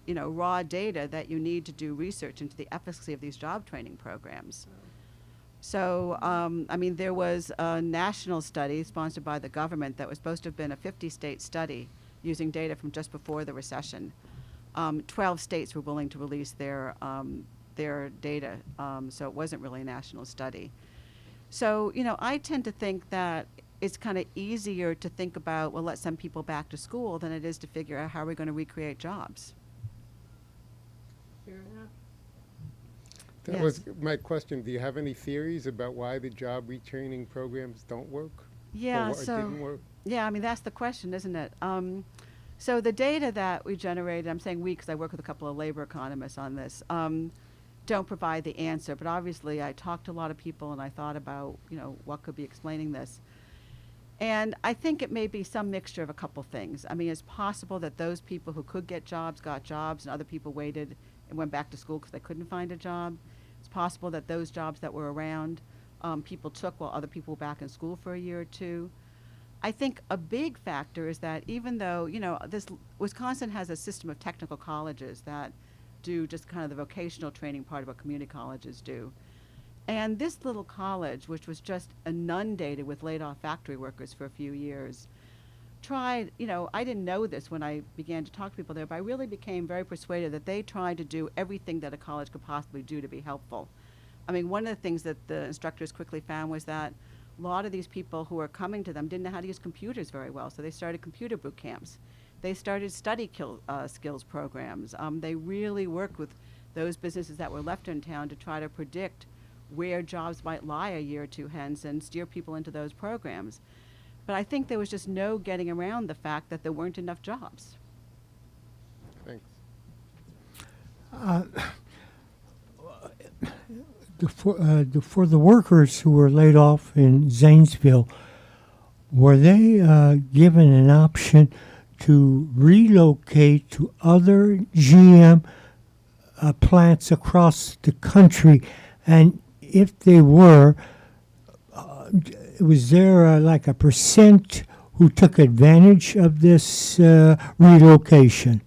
raw data that you need to do research into the efficacy of these job training programs. So, there was a national study sponsored by the government that was supposed to have been a 50-state study using data from just before the recession. 12 states were willing to release their data, so it wasn't really a national study. So, I tend to think that it's kind of easier to think about, well, let's send people back to school than it is to figure out how we're going to recreate jobs. Fair enough. That Yes. was my question. Do you have any theories about why the job retraining programs don't work? Yeah, Or what so didn't work? yeah, that's the question, isn't it? So the data that we generated, I'm saying we because I work with a couple of labor economists on this, don't provide the answer. But obviously, I talked to a lot of people and I thought about, what could be explaining this. And I think it may be some mixture of a couple things. It's possible that those people who could get jobs got jobs and other people waited and went back to school because they couldn't find a job. It's possible that those jobs that were around, people took while other people were back in school for a year or two. I think a big factor is that even though, Wisconsin has a system of technical colleges that do just kind of the vocational training part of what community colleges do. And this little college, which was just inundated with laid-off factory workers for a few years, tried, I didn't know this when I began to talk to people there, but I really became very persuaded that they tried to do everything that a college could possibly do to be helpful. One of the things that the instructors quickly found was that a lot of these people who were coming to them didn't know how to use computers very well, so they started computer boot camps. They started study skills programs. They really worked with those businesses that were left in town to try to predict where jobs might lie a year or two hence and steer people into those programs. But I think there was just no getting around the fact that there weren't enough jobs. Thanks. For the workers who were laid off in Zanesville, were they given an option to relocate to other GM plants across the country? And if they were, was there like a percent who took advantage of this relocation?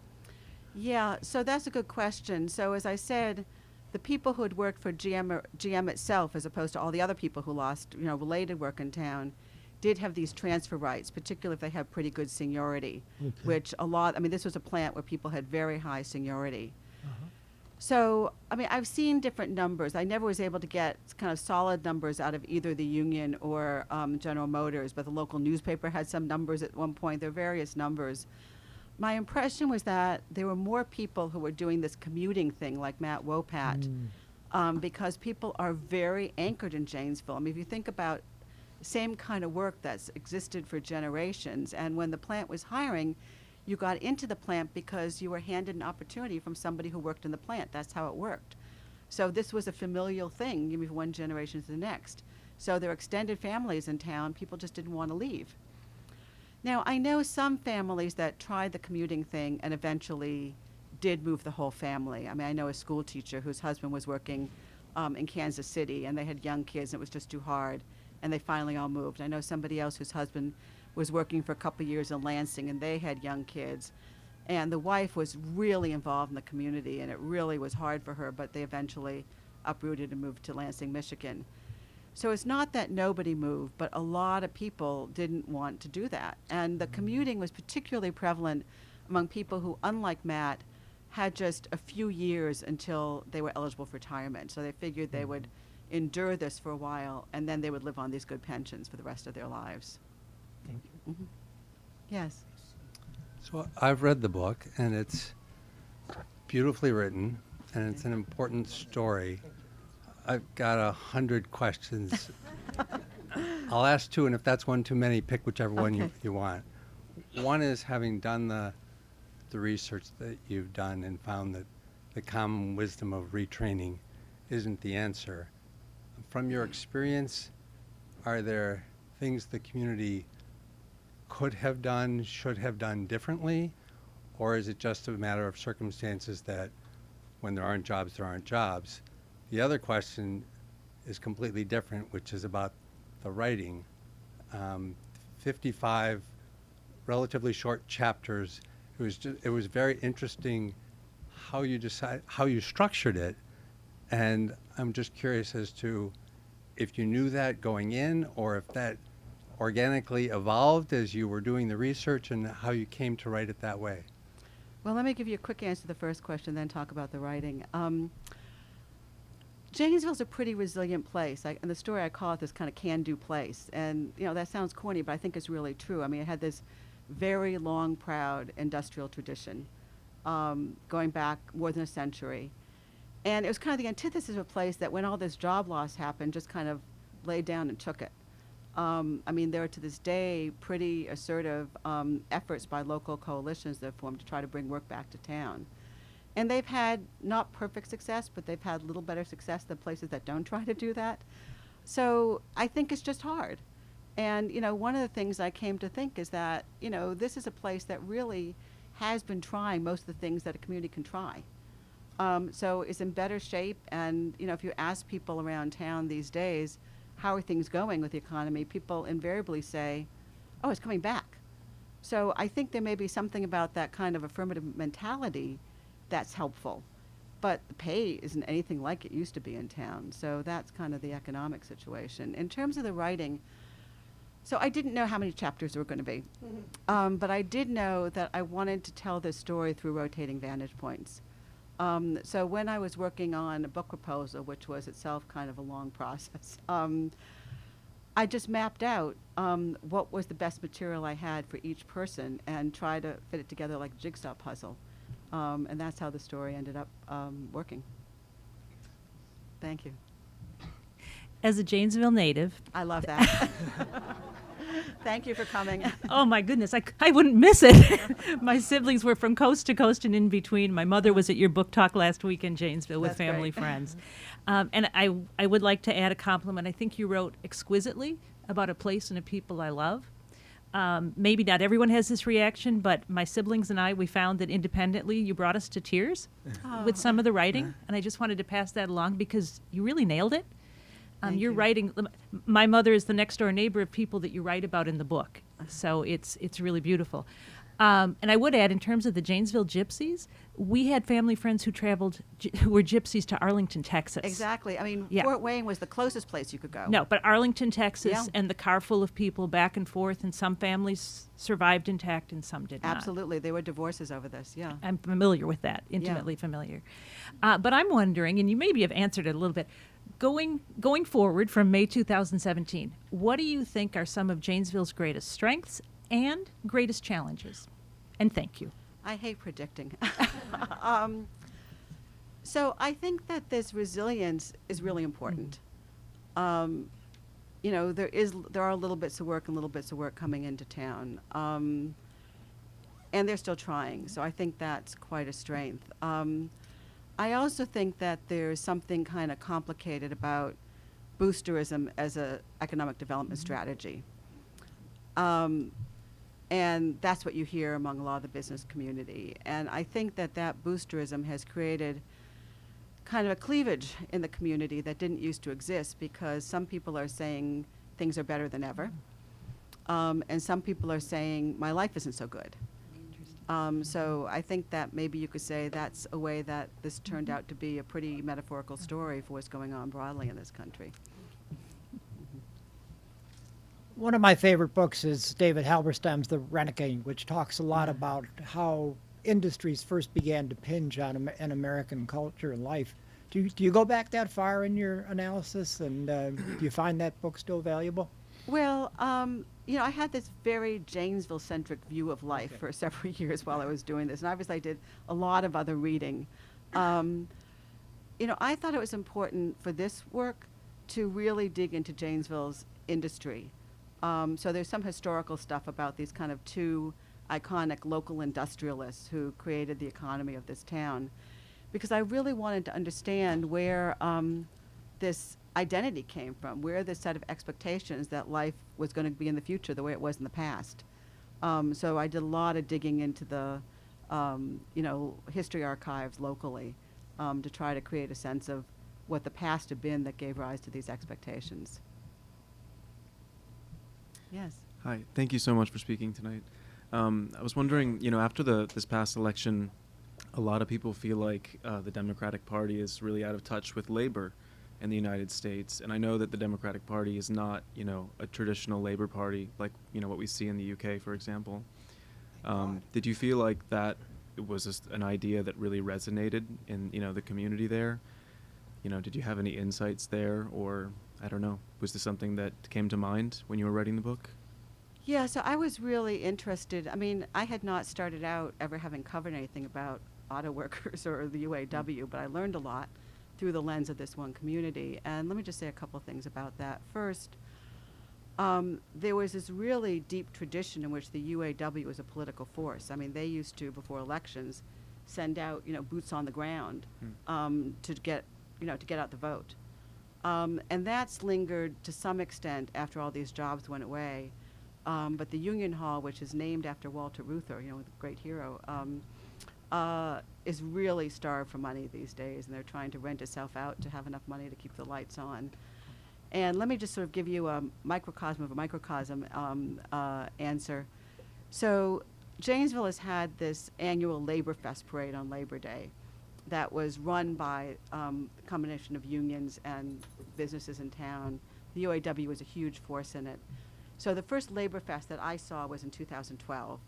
Yeah, so that's a good question. So as I said, the people who had worked for GM itself, as opposed to all the other people who lost, related work in town, did have these transfer rights, particularly if they had pretty good seniority, which this was a plant where people had very high seniority. So, I've seen different numbers. I never was able to get kind of solid numbers out of either the union or General Motors, but the local newspaper had some numbers at one point. There are various numbers. My impression was that there were more people who were doing this commuting thing like Matt Wopat, because people are very anchored in Janesville. If you think about the same kind of work that's existed for generations, and when the plant was hiring, you got into the plant because you were handed an opportunity from somebody who worked in the plant. That's how it worked. So this was a familial thing, from one generation to the next. So there were extended families in town. People just didn't want to leave. Now, I know some families that tried the commuting thing and eventually did move the whole family. I know a school teacher whose husband was working in Kansas City, and they had young kids, and it was just too hard, and they finally all moved. I know somebody else whose husband was working for a couple years in Lansing, and they had young kids. And the wife was really involved in the community, and it really was hard for her, but they eventually uprooted and moved to Lansing, Michigan. So it's not that nobody moved, but a lot of people didn't want to do that. And the commuting was particularly prevalent among people who, unlike Matt, had just a few years until they were eligible for retirement. So they figured they would endure this for a while, and then they would live on these good pensions for the rest of their lives. Mhm. Yes. So I've read the book, and it's beautifully written, and it's an important story. I've got 100 questions. I'll ask two, and if that's one too many, pick whichever one Okay. you want. One is, having done the research that you've done and found that the common wisdom of retraining isn't the answer. From your experience, are there things the community could have done, should have done differently? Or is it just a matter of circumstances that when there aren't jobs, there aren't jobs? The other question is completely different, which is about the writing. 55 relatively short chapters. It was very interesting how you structured it. And I'm just curious as to if you knew that going in, or if that organically evolved as you were doing the research, and how you came to write it that way. Well, let me give you a quick answer to the first question, then talk about the writing. Janesville's a pretty resilient place. In the story, I call it this kind of can-do place. And, that sounds corny, but I think it's really true. I mean, it had this very long, proud industrial tradition going back more than a century. And it was kind of the antithesis of a place that, when all this job loss happened, just kind of laid down and took it. I mean, there are to this day pretty assertive efforts by local coalitions that have formed to try to bring work back to town. And they've had not perfect success, but they've had a little better success than places that don't try to do that. So I think it's just hard. And, one of the things I came to think is that, this is a place that really has been trying most of the things that a community can try. So it's in better shape. And, if you ask people around town these days, how are things going with the economy, people invariably say, oh, it's coming back. So I think there may be something about that kind of affirmative mentality that's helpful. But the pay isn't anything like it used to be in town. So that's kind of the economic situation. In terms of the writing, so I didn't know how many chapters there were going to be. But I did know that I wanted to tell this story through rotating vantage points. So when I was working on a book proposal, which was itself kind of a long process, I just mapped out what was the best material I had for each person and tried to fit it together like a jigsaw puzzle. And that's how the story ended up working. Thank you. As a Janesville native. I love that. Thank you for coming. Oh my goodness, I wouldn't miss it. My siblings were from coast to coast and in between. My mother was at your book talk last week in Janesville with That's family great. friends. And I would like to add a compliment. I think you wrote exquisitely about a place and a people I love. Maybe not everyone has this reaction, but my siblings and I, we found that independently you brought us to tears with some of the writing. And I just wanted to pass that along because you really nailed it. Thank You're you. writing. My mother is the next door neighbor of people that you write about in the book, so it's really beautiful. And I would add, in terms of the Janesville Gypsies, we had family friends who traveled, who were gypsies to Arlington, Texas. Exactly. I mean, Yeah. Fort Wayne was the closest place you could go. No, but Arlington, Texas, Yeah. and the car full of people back and forth, and some families survived intact and some did not. Absolutely. There were divorces over this, yeah. I'm familiar with that, intimately familiar. But I'm wondering, and you maybe have answered it a little bit, going forward from May 2017, what do you think are some of Janesville's greatest strengths and greatest challenges? And thank you. I hate predicting. So I think that this resilience is really important. There are little bits of work and little bits of work coming into town. And they're still trying, so I think that's quite a strength. I also think that there's something kind of complicated about boosterism as an economic development strategy. And that's what you hear among a lot of the business community. And I think that boosterism has created kind of a cleavage in the community that didn't used to exist, because some people are saying things are better than ever. And some people are saying, my life isn't so good. So I think that maybe you could say that's a way that this turned out to be a pretty metaphorical story for what's going on broadly in this country. One of my favorite books is David Halberstam's The Retraining, which talks a lot about how industries first began to pinch on an American culture and life. Do you go back that far in your analysis, and do you find that book still valuable? Well, I had this very Janesville-centric view of life for several years while I was doing this, and obviously I did a lot of other reading. I thought it was important for this work to really dig into Janesville's industry. So there's some historical stuff about these kind of two iconic local industrialists who created the economy of this town, because I really wanted to understand where this identity came from, where this set of expectations that life was going to be in the future the way it was in the past. So I did a lot of digging into the history archives locally to try to create a sense of what the past had been that gave rise to these expectations. Yes. Hi, thank you so much for speaking tonight. I was wondering, after this past election, a lot of people feel like the Democratic Party is really out of touch with labor in the United States. And I know that the Democratic Party is not, a traditional labor party like, what we see in the UK, for example. Did you feel like that was just an idea that really resonated in, the community there? Did you have any insights there, or I don't know, was this something that came to mind when you were writing the book? Yeah, so I was really interested. I mean, I had not started out ever having covered anything about auto workers or the UAW, but I learned a lot through the lens of this one community. And let me just say a couple things about that. First, there was this really deep tradition in which the UAW was a political force. I mean, they used to, before elections, send out, boots on the ground to get out the vote. And that's lingered to some extent after all these jobs went away. But the Union Hall, which is named after Walter Reuther, the great hero, is really starved for money these days, and they're trying to rent itself out to have enough money to keep the lights on. And let me just sort of give you a microcosm of a microcosm answer. So Janesville has had this annual Labor Fest parade on Labor Day that was run by a combination of unions and businesses in town. The UAW was a huge force in it. So the first Labor Fest that I saw was in 2012.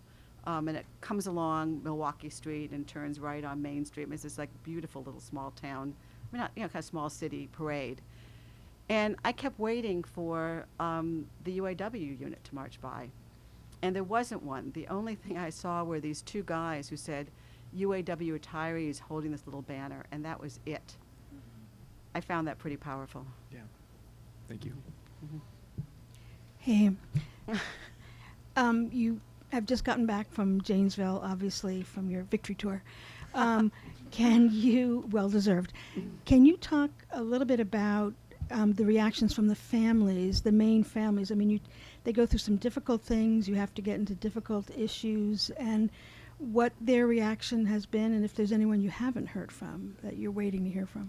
And it comes along Milwaukee Street and turns right on Main Street. I mean, it's this like beautiful little small town, kind of small city parade. And I kept waiting for the UAW unit to march by. And there wasn't one. The only thing I saw were these two guys who said, UAW retirees holding this little banner, and that was it. I found that pretty powerful. Yeah. Thank you. Mm-hmm. Hey, you have just gotten back from Janesville, obviously, from your victory tour. Can you, well deserved, can you talk a little bit about the reactions from the families, the main families? I mean, they go through some difficult things, you have to get into difficult issues, and what their reaction has been, and if there's anyone you haven't heard from that you're waiting to hear from.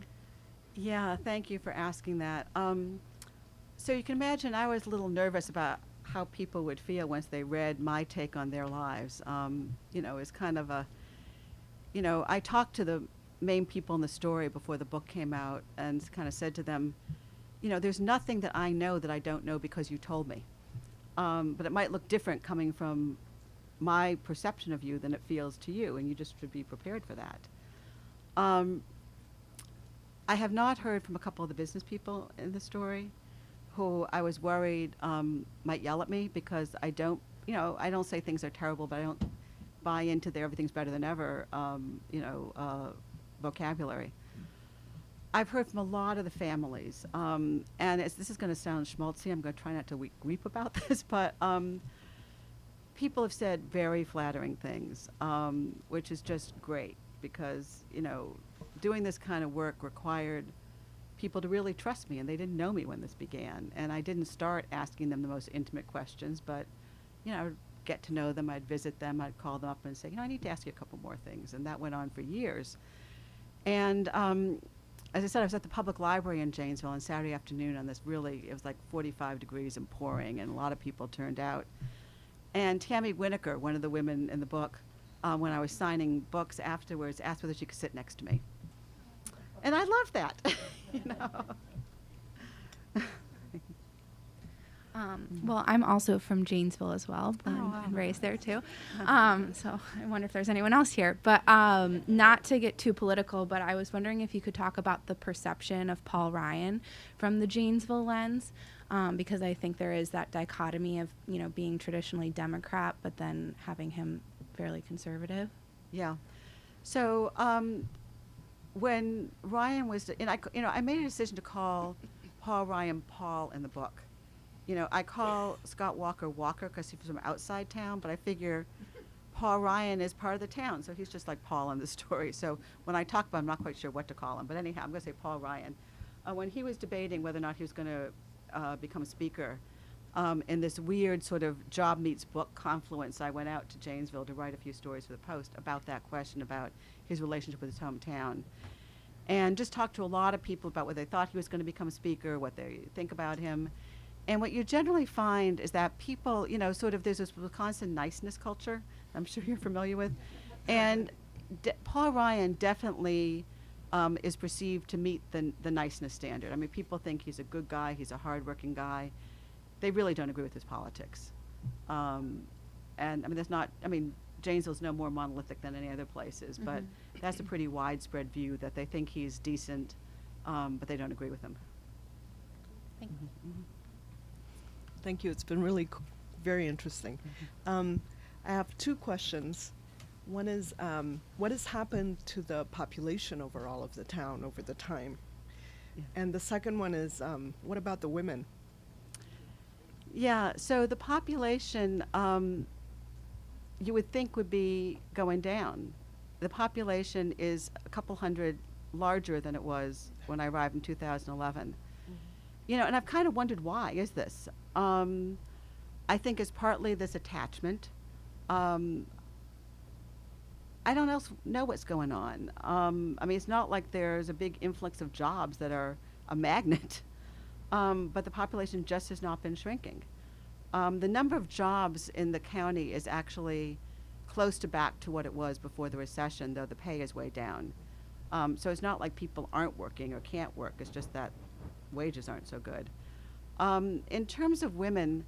Yeah, thank you for asking that. So you can imagine I was a little nervous about how people would feel once they read my take on their lives. It's kind of I talked to the main people in the story before the book came out and kind of said to them, there's nothing that I know that I don't know because you told me. But it might look different coming from my perception of you than it feels to you, and you just should be prepared for that. I have not heard from a couple of the business people in the story who I was worried might yell at me because I don't say things are terrible, but I don't buy into the everything's better than ever, vocabulary. I've heard from a lot of the families, and this is going to sound schmaltzy. I'm going to try not to weep about this, but people have said very flattering things, which is just great because, doing this kind of work required people to really trust me, and they didn't know me when this began. And I didn't start asking them the most intimate questions, but, I'd get to know them, I'd visit them, I'd call them up and say, I need to ask you a couple more things. And that went on for years. And as I said, I was at the public library in Janesville on Saturday afternoon on this it was like 45 degrees and pouring, and a lot of people turned out. And Tammy Winokur, one of the women in the book, when I was signing books afterwards, asked whether she could sit next to me. And I love that, Well, I'm also from Janesville as well, born wow. and raised there too. So I wonder if there's anyone else here. But not to get too political, but I was wondering if you could talk about the perception of Paul Ryan from the Janesville lens, because I think there is that dichotomy of, you know, being traditionally Democrat, but then having him fairly conservative. Yeah. So when Ryan was, and I made a decision to call Paul Ryan Paul in the book. You know, I call Scott Walker Walker because he's from outside town, but I figure Paul Ryan is part of the town, so he's just like Paul in the story. So when I talk about him, I'm not quite sure what to call him, but anyhow, I'm going to say Paul Ryan. When he was debating whether or not he was going to become a speaker, in this weird sort of job meets book confluence, I went out to Janesville to write a few stories for the Post about that question, about his relationship with his hometown. And just talked to a lot of people about whether they thought he was going to become a speaker, what they think about him. And what you generally find is that people, you know, sort of there's this Wisconsin niceness culture, I'm sure you're familiar with. And Paul Ryan definitely is perceived to meet the niceness standard. I mean, people think he's a good guy, he's a hardworking guy. They really don't agree with his politics. And I mean, Janesville's no more monolithic than any other places, but that's a pretty widespread view that they think he's decent, but they don't agree with him. Thank you. Thank you. It's been really very interesting. I have two questions. One is, what has happened to the population overall of the town over the time? Yeah. And the second one is, what about the women? Yeah, so the population, you would think would be going down. The population is a couple hundred larger than it was when I arrived in 2011. You know, and I've kind of wondered why is this? I think it's partly this attachment. I don't know what's going on. I mean, it's not like there's a big influx of jobs that are a magnet, but the population just has not been shrinking. The number of jobs in the county is actually close to back to what it was before the recession, though the pay is way down. So it's not like people aren't working or can't work, it's just that wages aren't so good. In terms of women,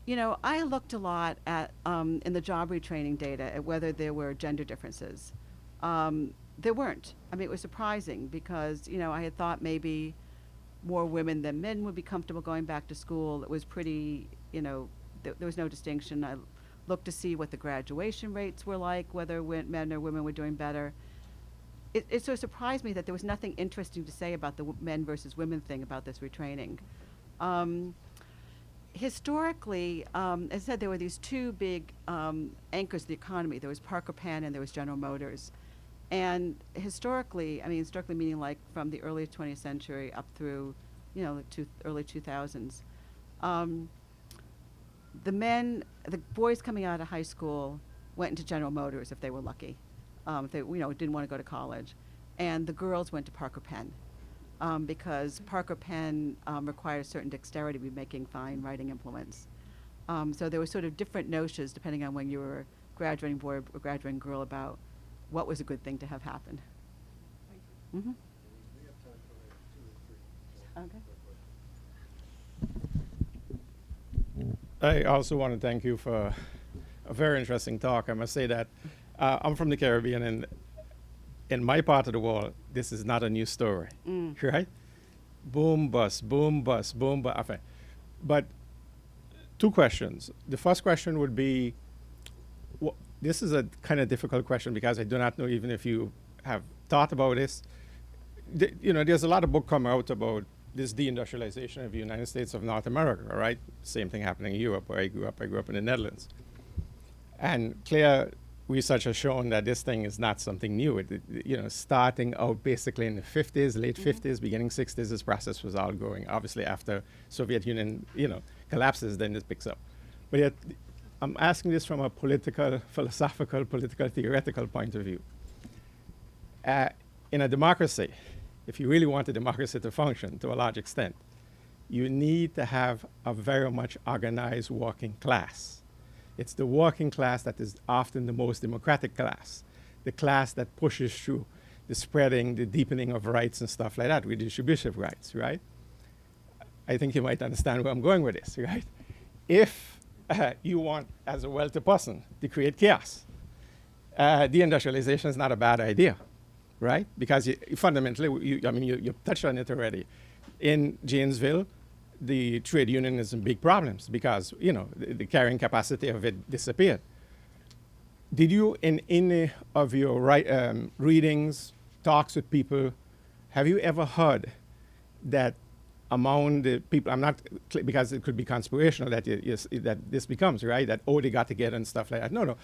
you know, I looked a lot at, in the job retraining data, at whether there were gender differences. There weren't. I mean, it was surprising because, you know, I had thought maybe more women than men would be comfortable going back to school. It was pretty, you know, there was no distinction. I looked to see what the graduation rates were like, whether men or women were doing better. It sort of surprised me that there was nothing interesting to say about the men versus women thing about this retraining. Historically, as I said, there were these two big anchors of the economy. There was Parker Penn and there was General Motors. And historically, I mean, historically meaning like from the early 20th century up through, you know, the early 2000s, the boys coming out of high school went into General Motors if they were lucky, if they, you know, didn't want to go to college. And the girls went to Parker Penn because Parker Penn required a certain dexterity to be making fine writing implements. So there were sort of different notions depending on when you were graduating boy or graduating girl about what was a good thing to have happen. Mm-hmm. I Okay. also want to thank you for a very interesting talk. I must say that I'm from the Caribbean, and in my part of the world, this is not a new story, right? Boom, bust, boom, bust, boom, bust. Enfin, but two questions. The first question would be, this is a kind of difficult question because I do not know even if you have thought about this. You know, there's a lot of book coming out about this deindustrialization of the United States of North America, right? Same thing happening in Europe where I grew up. I grew up in the Netherlands. And clear research has shown that this thing is not something new. You know, starting out basically in the 50s, late 50s, beginning 60s, this process was all going. Obviously after Soviet Union, you know, collapses, then it picks up. But yet, I'm asking this from a political, philosophical, political, theoretical point of view. In a democracy, if you really want a democracy to function to a large extent, you need to have a very much organized working class. It's the working class that is often the most democratic class, the class that pushes through the spreading, the deepening of rights and stuff like that, redistributive rights, right? I think you might understand where I'm going with this, right? If you want, as a wealthy person, to create chaos, deindustrialization is not a bad idea, right? Because fundamentally, you touched on it already. In Janesville, the trade union is in big problems because, the carrying capacity of it disappeared. Did you, in any of your readings, talks with people, have you ever heard that among the people, I'm not, because it could be conspirational that this becomes, right? That, they got together and stuff like that. No.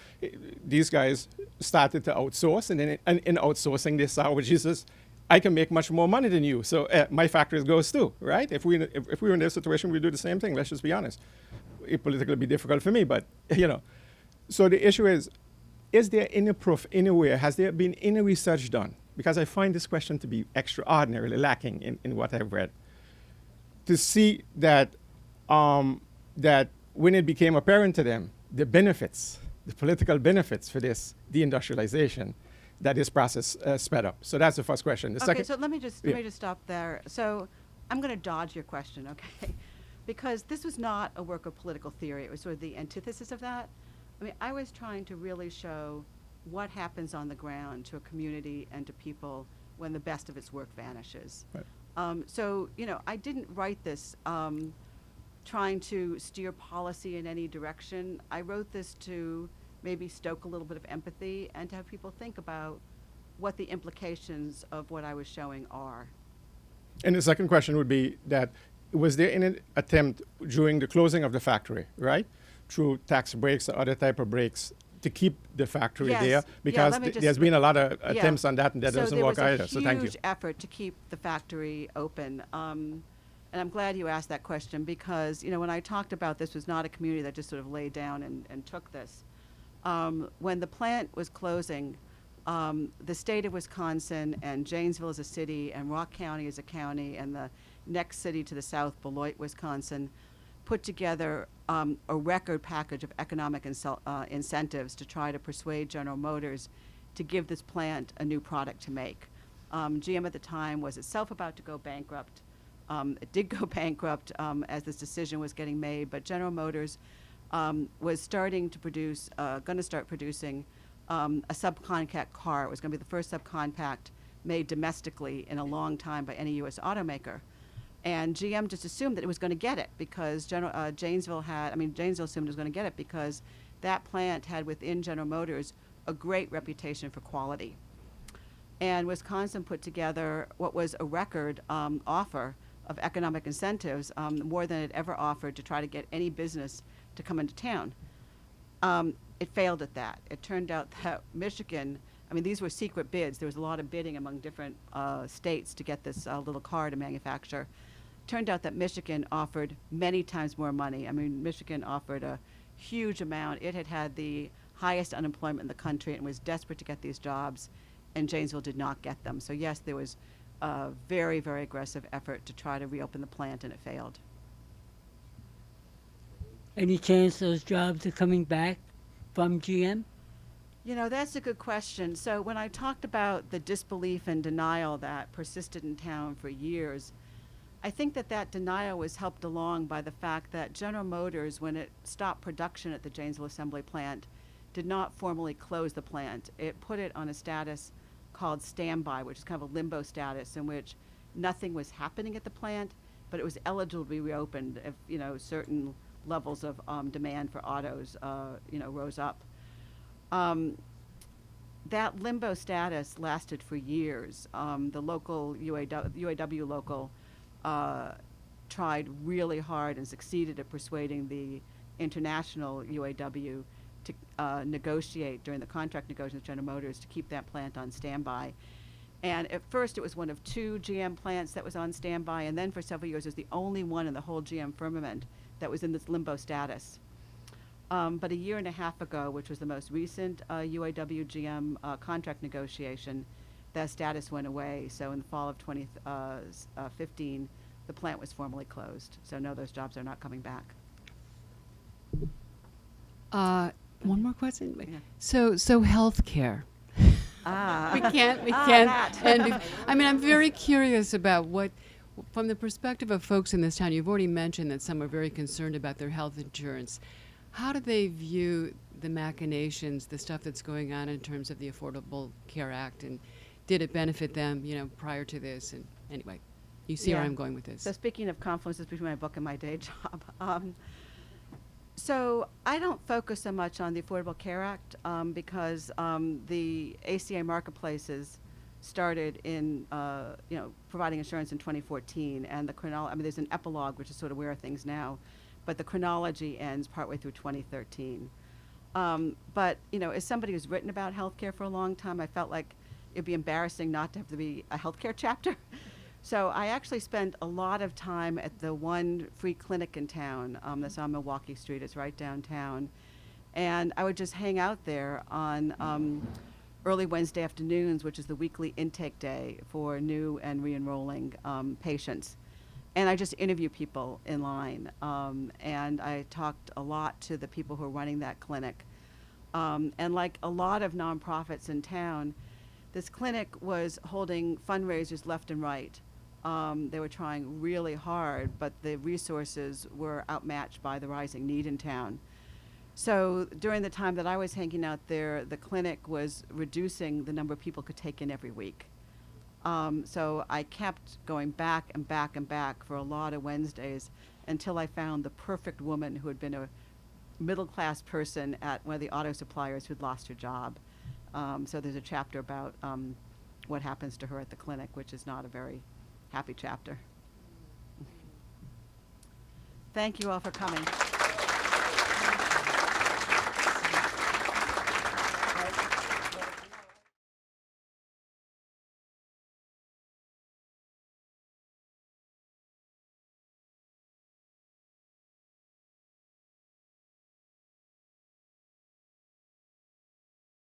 These guys started to outsource, and then in outsourcing, they saw, well, Jesus, I can make much more money than you. So my factories goes too, right? If we were in this situation, we'd do the same thing. Let's just be honest. It politically be difficult for me, but, So the issue is there any proof anywhere? Has there been any research done? Because I find this question to be extraordinarily lacking in what I've read. To see that that when it became apparent to them, the benefits, the political benefits for this deindustrialization, that this process sped up. So that's the first question. The second, so let me just stop there. So I'm going to dodge your question, okay? Because this was not a work of political theory. It was sort of the antithesis of that. I mean, I was trying to really show what happens on the ground to a community and to people when the best of its work vanishes. Right. So, I didn't write this trying to steer policy in any direction. I wrote this to maybe stoke a little bit of empathy and to have people think about what the implications of what I was showing are. and the second question would be that, was there any attempt during the closing of the factory, right, through tax breaks or other type of breaks, to keep the factory Yes. there? Because there's been a lot of attempts on that, and that doesn't work either. So thank you. So there was a huge effort to keep the factory open. And I'm glad you asked that question because, when I talked about this was not a community that just sort of laid down and took this. When the plant was closing, the state of Wisconsin and Janesville as a city and Rock County as a county and the next city to the south, Beloit, Wisconsin, put together a record package of economic incentives to try to persuade General Motors to give this plant a new product to make. GM at the time was itself about to go bankrupt. It did go bankrupt as this decision was getting made, but General Motors was starting to produce, going to start producing a subcompact car. It was going to be the first subcompact made domestically in a long time by any U.S. automaker. And GM just assumed that it was going to get it because Janesville assumed it was going to get it because that plant had within General Motors a great reputation for quality. And Wisconsin put together what was a record offer of economic incentives, more than it ever offered to try to get any business to come into town. It failed at that. It turned out that Michigan, these were secret bids. There was a lot of bidding among different states to get this little car to manufacture. Turned out that Michigan offered many times more money. Michigan offered a huge amount. It had the highest unemployment in the country and was desperate to get these jobs, and Janesville did not get them. So yes, there was a very, very aggressive effort to try to reopen the plant, and it failed. Any chance those jobs are coming back from GM? That's a good question. So when I talked about the disbelief and denial that persisted in town for years, I think that denial was helped along by the fact that General Motors, when it stopped production at the Janesville assembly plant, did not formally close the plant. It put it on a status called standby, which is kind of a limbo status in which nothing was happening at the plant, but it was eligible to be reopened if certain levels of demand for autos rose up. That limbo status lasted for years. The local UAW local tried really hard and succeeded at persuading the international UAW to negotiate during the contract negotiations with General Motors to keep that plant on standby. And at first it was one of 2 GM plants that was on standby, and then for several years it was the only one in the whole GM firmament that was in this limbo status. But a year and a half ago, which was the most recent UAW-GM contract negotiation, that status went away. So in the fall of 2015, the plant was formally closed. So no, those jobs are not coming back. One more question. Yeah. So healthcare. Ah. we can't. That. And I'm very curious about what From the perspective of folks in this town, you've already mentioned that some are very concerned about their health insurance. How do they view the machinations, the stuff that's going on in terms of the Affordable Care Act, and did it benefit them, prior to this? And anyway, you see where Yeah. I'm going with this. So speaking of confluences between my book and my day job, so I don't focus so much on the Affordable Care Act because the ACA marketplaces started in, providing insurance in 2014, and the there's an epilogue, which is sort of where are things now, but the chronology ends partway through 2013. But, as somebody who's written about healthcare for a long time, I felt like it'd be embarrassing not to have to be a healthcare chapter. So I actually spent a lot of time at the one free clinic in town that's on Milwaukee Street. It's right downtown. And I would just hang out there on early Wednesday afternoons, which is the weekly intake day for new and re-enrolling patients. And I just interview people in line. And I talked a lot to the people who are running that clinic. And like a lot of nonprofits in town, this clinic was holding fundraisers left and right. They were trying really hard, but the resources were outmatched by the rising need in town. So during the time that I was hanging out there, the clinic was reducing the number of people could take in every week. So I kept going back and back and back for a lot of Wednesdays until I found the perfect woman who had been a middle-class person at one of the auto suppliers who'd lost her job. So there's a chapter about what happens to her at the clinic, which is not a very happy chapter. Thank you all for coming.